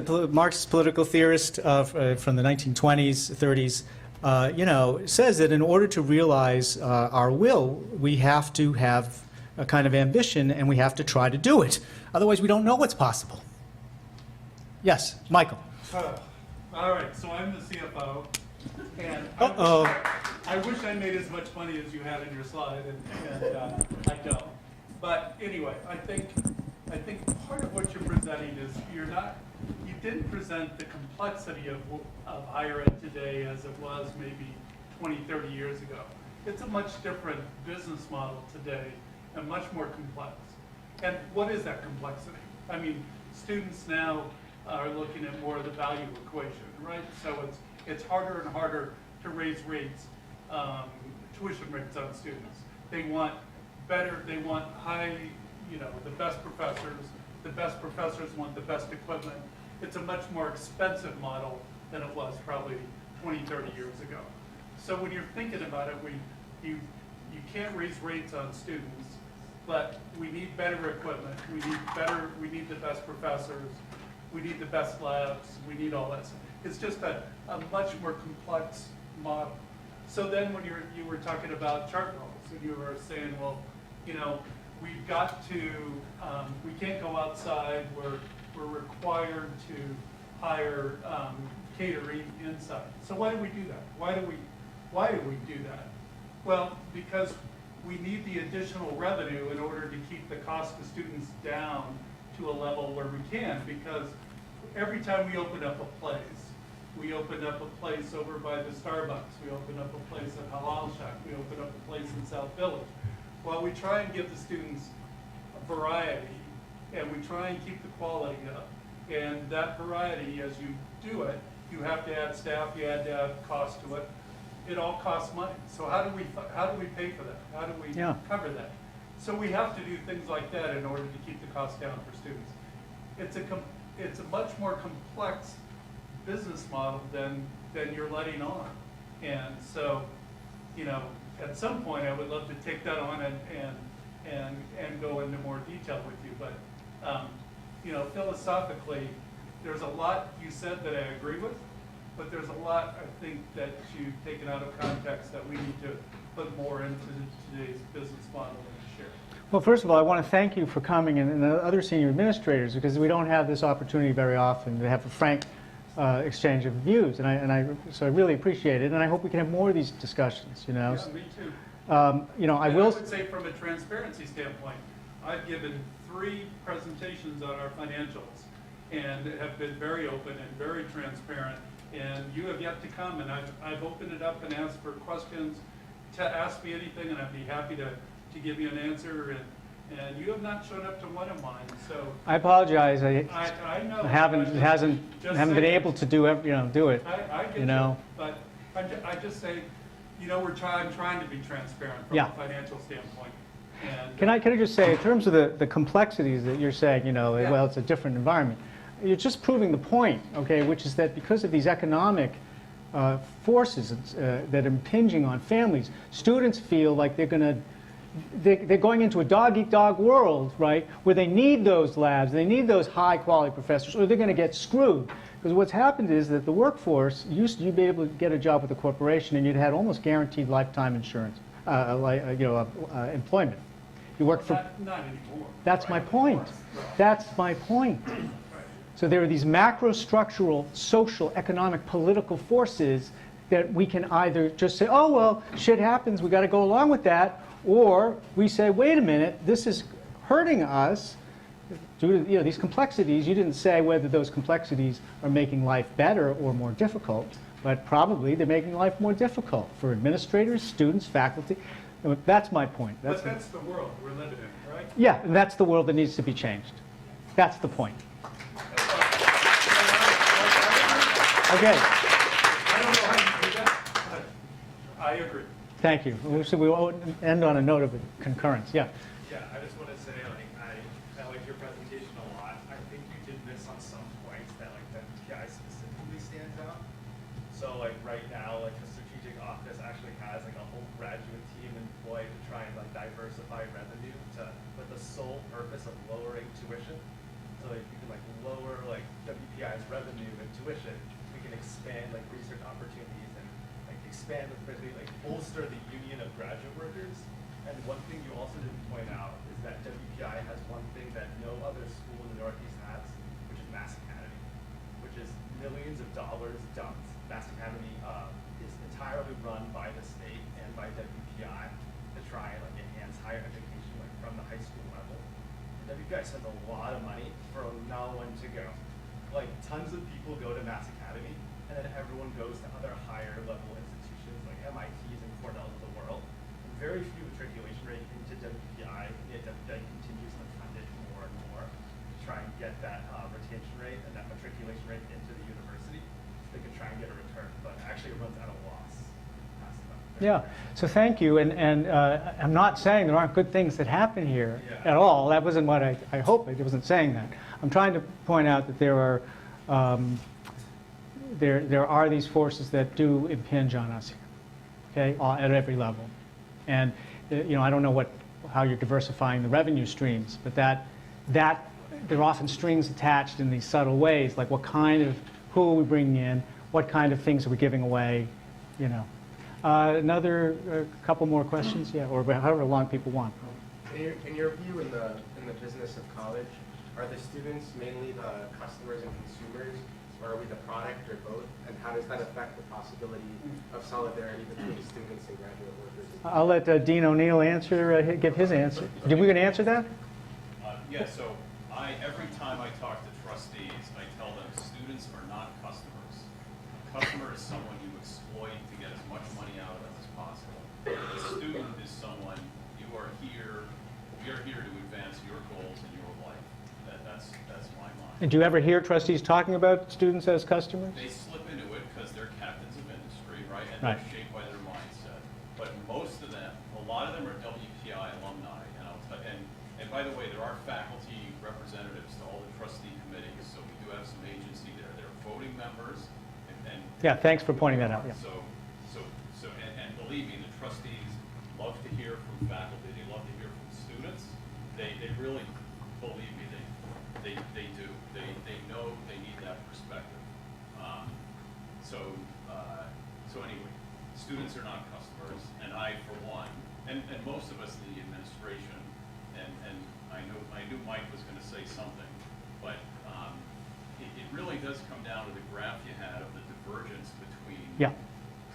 the Marxist political theorist from the 1920s, 30s, says that in order to realize our will, we have to have a kind of ambition, and we have to try to do it. Otherwise, we don't know what's possible. Yes, Michael. All right, so I'm the CFO, and I wish I made as much money as you had in your slide, and I don't. But anyway, I think part of what you're presenting is you didn't present the complexity of higher ed today as it was maybe 20, 30 years ago. It's a much different business model today and much more complex. And what is that complexity? I mean, students now are looking at more of the value equation, right? So it's harder and harder to raise rates, tuition rates on students. They want better, they want high, the best professors. The best professors want the best equipment. It's a much more expensive model than it was probably 20, 30 years ago. So when you're thinking about it, you can't raise rates on students, but we need better equipment. We need the best professors. We need the best labs. We need all that stuff. It's just a much more complex model. So then when you were talking about chart roles, and you were saying, well, we've got to, we can't go outside. We're required to hire catering inside. So why do we do that? Why do we do that? Well, because we need the additional revenue in order to keep the cost of students down to a level where we can, because every time we open up a place, we opened up a place over by the Starbucks, we opened up a place at Halal Shack, we opened up a place in South Village. Well, we try and give the students a variety, and we try and keep the quality up. And that variety, as you do it, you have to add staff, you had to add cost to it. It all costs money. So how do we pay for that? How do we cover that? So we have to do things like that in order to keep the cost down for students. It's a much more complex business model than you're letting on. And so, at some point I would love to take that on and go into more detail with you. But philosophically, there's a lot you said that I agree with, but there's a lot I think that you've taken out of context that we need to put more into today's business model and share. Well, first of all, I want to thank you for coming, and the other senior administrators, because we don't have this opportunity very often to have a frank exchange of views, so I really appreciate it, and I hope we can have more of these discussions. Yeah, me too. I would say from a transparency standpoint, I've given 3 presentations on our financials and have been very open and very transparent, and you have yet to come, and I've opened it up and asked for questions to ask me anything, and I'd be happy to give you an answer, and you have not shown up to one of mine. So I apologize. I know haven't been able to do it. I get you, but I just say, I'm trying to be transparent from a financial standpoint. And Can I just say, in terms of the complexities that you're saying, well, it's a different environment. You're just proving the point, okay, which is that because of these economic forces that are impinging on families, students feel like they're going into a dog-eat-dog world, right, where they need those labs, they need those high-quality professors, or they're going to get screwed. Because what's happened is that the workforce, you'd be able to get a job with a corporation, and you'd had almost guaranteed lifetime insurance, employment. You work for. Not anymore. That's my point. That's my point. So there are these macro-structural, social, economic, political forces that we can either just say, oh, well, shit happens, we got to go along with that, or we say, wait a minute, this is hurting us due to these complexities. You didn't say whether those complexities are making life better or more difficult, but probably they're making life more difficult for administrators, students, faculty. That's my point. But that's the world we're living in, right? Yeah, and that's the world that needs to be changed. That's the point. Okay. I don't know how you do that, but I agree. Thank you. So we will end on a note of concurrence. Yeah. Yeah, I just want to say, I like your presentation a lot. I think you did miss on some points that WPI specifically stands out. So right now, the strategic office actually has a whole graduate team and expand like research opportunities and like expand, especially like bolster the union of graduate workers. And one thing you also didn't point out is that WPI has one thing that no other school in the Northeast has, which is Mass Academy, which is millions of dollars dumped. Mass Academy is entirely run by the state and by WPI to try and like enhance higher education like from the high school level. And WPI spends a lot of money for no one to go. Like tons of people go to Mass Academy, and then everyone goes to other higher level institutions like MITs and Cornells of the world. And very few matriculation rate into WPI, yet WPI continues to fund it more and more to try and get that retention rate and that matriculation rate into the university so they can try and get a return. But actually it runs at a loss. Yeah, so thank you, and I'm not saying there aren't good things that happen here at all. That wasn't what I hope. I wasn't saying that. I'm trying to point out that there are these forces that do impinge on us here, okay, at every level. And you know, I don't know how you're diversifying the revenue streams, but that there are often strings attached in these subtle ways, like who are we bringing in, what kind of things are we giving away, you know. Another couple more questions, yeah, or however long people want. In your view, in the business of college, are the students mainly the customers and consumers, or are we the product, or both? And how does that affect the possibility of solidarity between students and graduate workers? I'll let Dean O'Neill give his answer. Did we going to answer that? Yeah. So every time I talk to trustees, I tell them students are not customers. A customer is someone you exploit to get as much money out of them as possible. A student is someone we are here to advance your goals in your life. That's my mind. And do you ever hear trustees talking about students as customers? They slip into it because they're captains of industry, right? And they're shaped by their mindset. But most of them, a lot of them are WPI alumni. And by the way, there are faculty representatives to all the trustee committees, so we do have some agency there. They're voting members. Yeah, thanks for pointing that out. Yeah. And believe me, the trustees love to hear from faculty. They love to hear from students. They really, believe me, they do. They know they need that perspective. So anyway, students are not customers, and I, for one, and most of us in the administration, and I knew Mike was going to say something, but it really does come down to the graph you had of the divergence between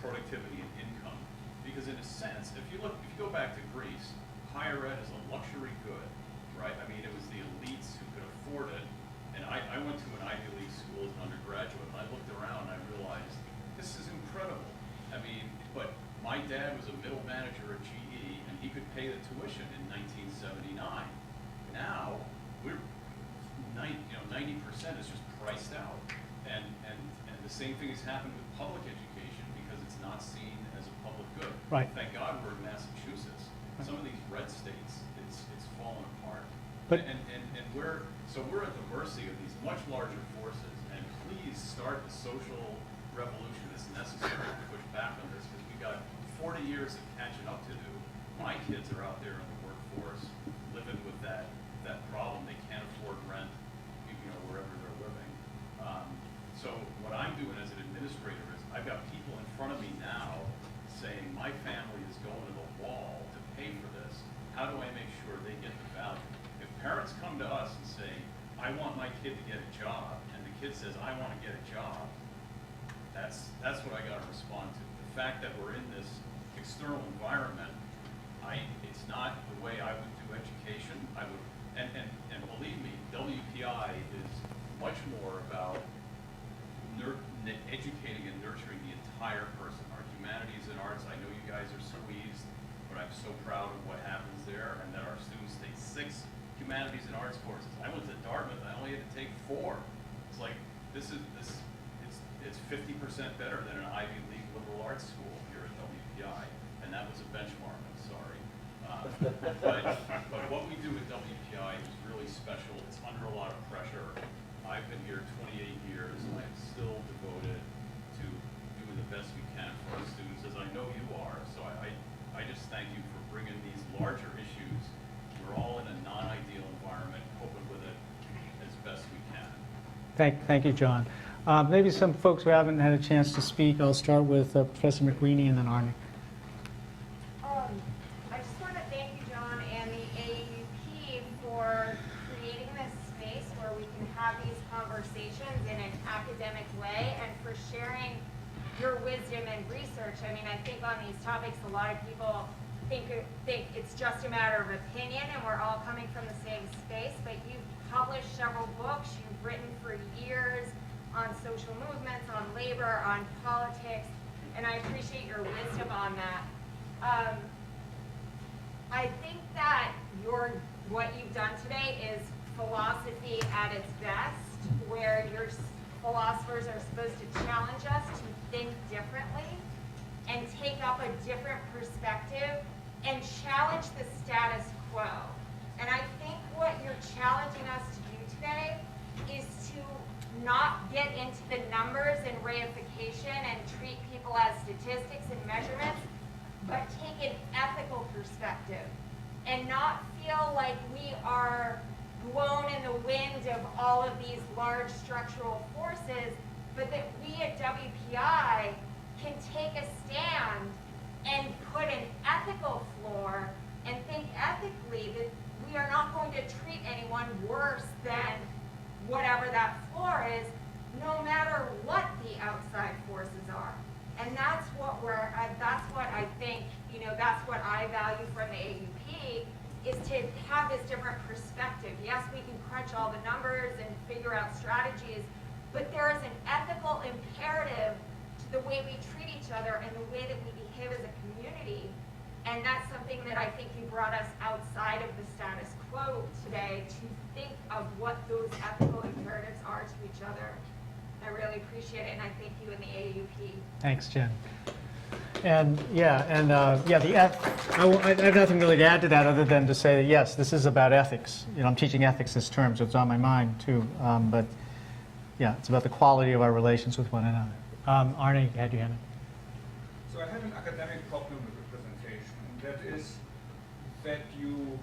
productivity and income. Because in a sense, if you go back to Greece, higher ed is a luxury good, right? I mean, it was the elites who could afford it. And I went to an Ivy League school as an undergraduate, and I looked around and I realized, this is incredible. I mean, but my dad was a middle manager at GE, and he could pay the tuition in 1979. Now, 90% is just priced out. And the same thing has happened with public education because it's not seen as a public good. Right. Thank God we're in Massachusetts. Some of these red states, it's fallen apart. But we're at the mercy of these much larger forces, and please start the social revolution that's necessary to push back on this, because we've got 40 years of catching up to do. My kids are out there in the workforce living with that problem. They can't afford rent, wherever they're living. So what I'm doing as an administrator is I've got people in front of me now saying my family is going to the wall to pay for this. How do I make sure they get the value? If parents come to us and say, I want my kid to get a job, and the kid says, I want to get a job, that's what I got to respond to. The fact that we're in this external environment, it's not the way I would do education. And believe me, WPI is much more about educating and nurturing the entire person. Our humanities and arts, I know you guys are squeezed, but I'm so proud of what happens there, and that our students take 6 humanities and arts courses. I went to Dartmouth, I only had to take 4. It's like, it's 50% better than an Ivy League liberal arts school here at WPI, and that was a benchmark, I'm sorry. But what we do at WPI is really special. It's under a lot of pressure. I've been here 28 years, and I'm still devoted to doing the best we can for our students, as I know you are. So I just thank you for bringing these larger issues. We're all in a non-ideal environment, coping with it as best we can. Thank you, John. Maybe some folks who haven't had a chance to speak. I'll start with Professor McWeeny and then Arnie. I just want to thank you, John, and the AAUP for creating this space where we can have these conversations in an academic way and for sharing your wisdom and research. I mean, I think on these topics, a lot of people think it's just a matter of opinion and we're all coming from the same space, but you've published several books, you've written for years on social movements, on labor, on politics, and I appreciate your wisdom on that. I think that what you've done today is philosophy at its best, where your philosophers are supposed to challenge us to think differently and take up a different perspective and challenge the status quo. And I think what you're challenging us to do today is to not get into the numbers and reification and treat people as statistics and measurements, but take an ethical perspective and not feel like we are blown in the wind of all of these large structural forces, but that we at WPI can take a stand and put an ethical floor and think ethically that we are not going to treat anyone worse than whatever that floor is, no matter what the outside forces are. And that's what I think, that's what I value from the AUP, is to have this different perspective. Yes, we can crunch all the numbers and figure out strategies, but there is an ethical imperative to the way we treat each other and the way that we behave as a community. And that's something that I think you brought us outside of the status quo today to think of what those ethical imperatives are to each other. I really appreciate it, and I thank you and the AUP. Thanks, Jen. And I have nothing really to add to that other than to say that, yes, this is about ethics. I'm teaching ethics this term, so it's on my mind too. But yeah, it's about the quality of our relations with one another. Arnie, you had your hand up. So I have an academic problem with the presentation, and that is that you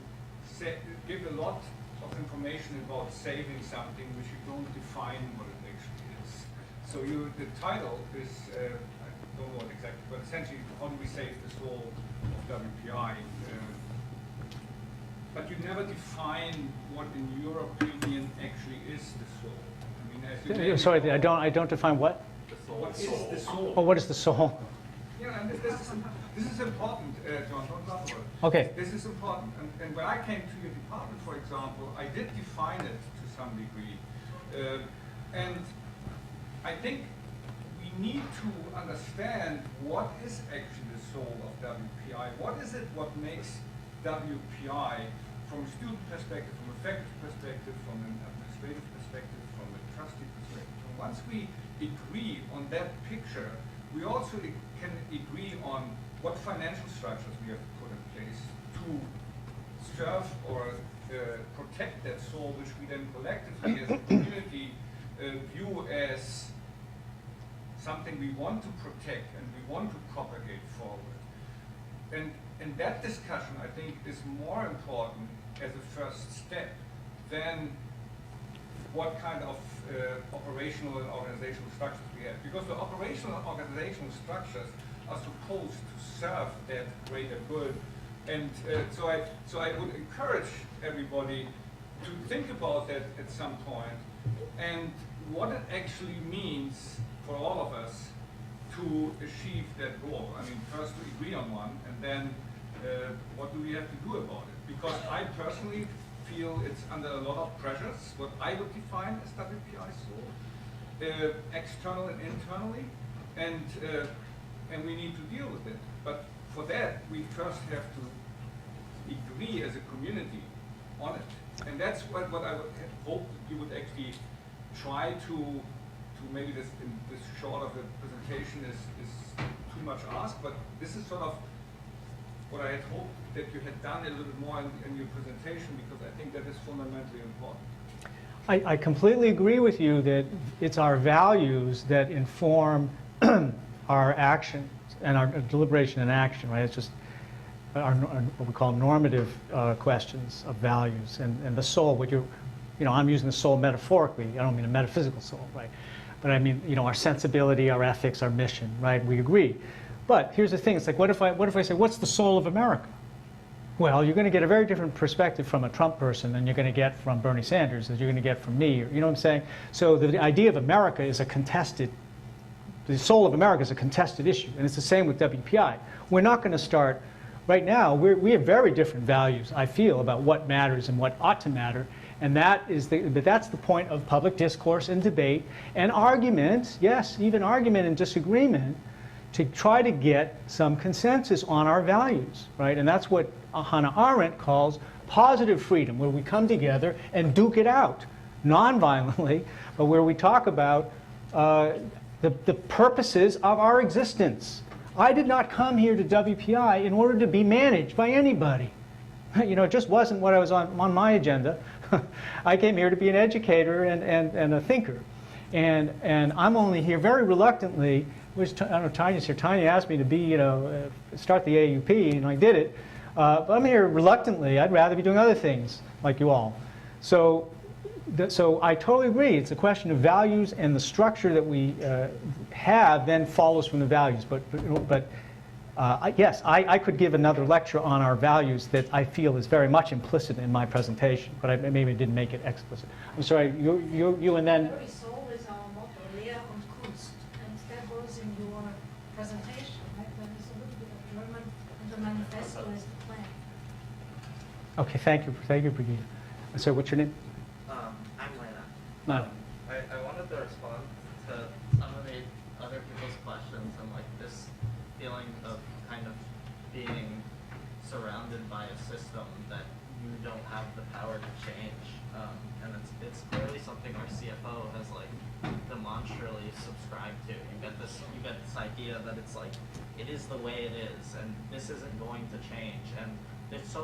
give a lot of information about saving something which you don't define what it actually is. So the title is, I don't know what exactly, but essentially, how do we save the soul of WPI? But you never define what, in your opinion, actually is the soul. I mean, Sorry, I don't define what? What is the soul? Oh, what is the soul? Yeah, and this is important, John, don't laugh about it. Okay. This is important. And when I came to your department, for example, I did define it to some degree. And I think we need to understand what is actually the soul of WPI. What is it what makes WPI, from a student perspective, from a faculty perspective, from an administrative perspective, from a trustee perspective. And once we agree on that picture, we also can agree on what financial structures we have to put in place to serve or protect that soul, which we then collectively as a community view as something we want to protect and we want to propagate forward. And that discussion, I think, is more important as a first step than what kind of operational and organizational structures we have. Because the operational and organizational structures are supposed to serve that greater good. And so I would encourage everybody to think about that at some point and what it actually means for all of us to achieve that goal. I mean, first to agree on one, and then what do we have to do about it? Because I personally feel it's under a lot of pressures, what I would define as WPI soul, external and internally, and we need to deal with it. But for that, we first have to agree as a community on it. And that's what I would hope you would actually try to maybe this short of the presentation is too much asked, but this is sort of what I had hoped that you had done a little bit more in your presentation, because I think that is fundamentally important. I completely agree with you that it's our values that inform our action and our deliberation and action, right? It's just what we call normative questions of values and the soul. I'm using the soul metaphorically. I don't mean a metaphysical soul, right? But I mean, you know, our sensibility, our ethics, our mission, right? We agree. But here's the thing. It's like, what if I say, what's the soul of America? Well, you're going to get a very different perspective from a Trump person than you're going to get from Bernie Sanders, as you're going to get from me. You know what I'm saying? So the idea of America is a contested, the soul of America is a contested issue. And it's the same with WPI. We're not going to start, right now, we have very different values, I feel, about what matters and what ought to matter. And but that's the point of public discourse and debate and argument, yes, even argument and disagreement, to try to get some consensus on our values, right? And that's what Hannah Arendt calls positive freedom, where we come together and duke it out, non-violently, but where we talk about the purposes of our existence. I did not come here to WPI in order to be managed by anybody. You know, it just wasn't what I was on my agenda. I came here to be an educator and a thinker. And I'm only here very reluctantly, which, I don't know, Tanya's here. Tanya asked me to be, you know, start the AUP, and I did it. But I'm here reluctantly. I'd rather be doing other things like you all. So I totally agree. It's a question of values, and the structure that we have then follows from the values. But yes, I could give another lecture on our values that I feel is very much implicit in my presentation, but I maybe didn't make it explicit. I'm sorry, you and then... Very soul is our motto, Lehre und Kunst, and that was in your presentation, right? There is a little bit of German, and the manifesto is the plan. Okay, thank you, Brigitte. So what's your name? I'm Lena. No. I wanted to respond to some of the other people's questions and like this feeling of kind of being surrounded by a system that you don't have the power to change. And it's clearly something our CFO has like demonstrably subscribed to. You get this idea that it's like, it is the way it is, and this isn't going to change. And there's so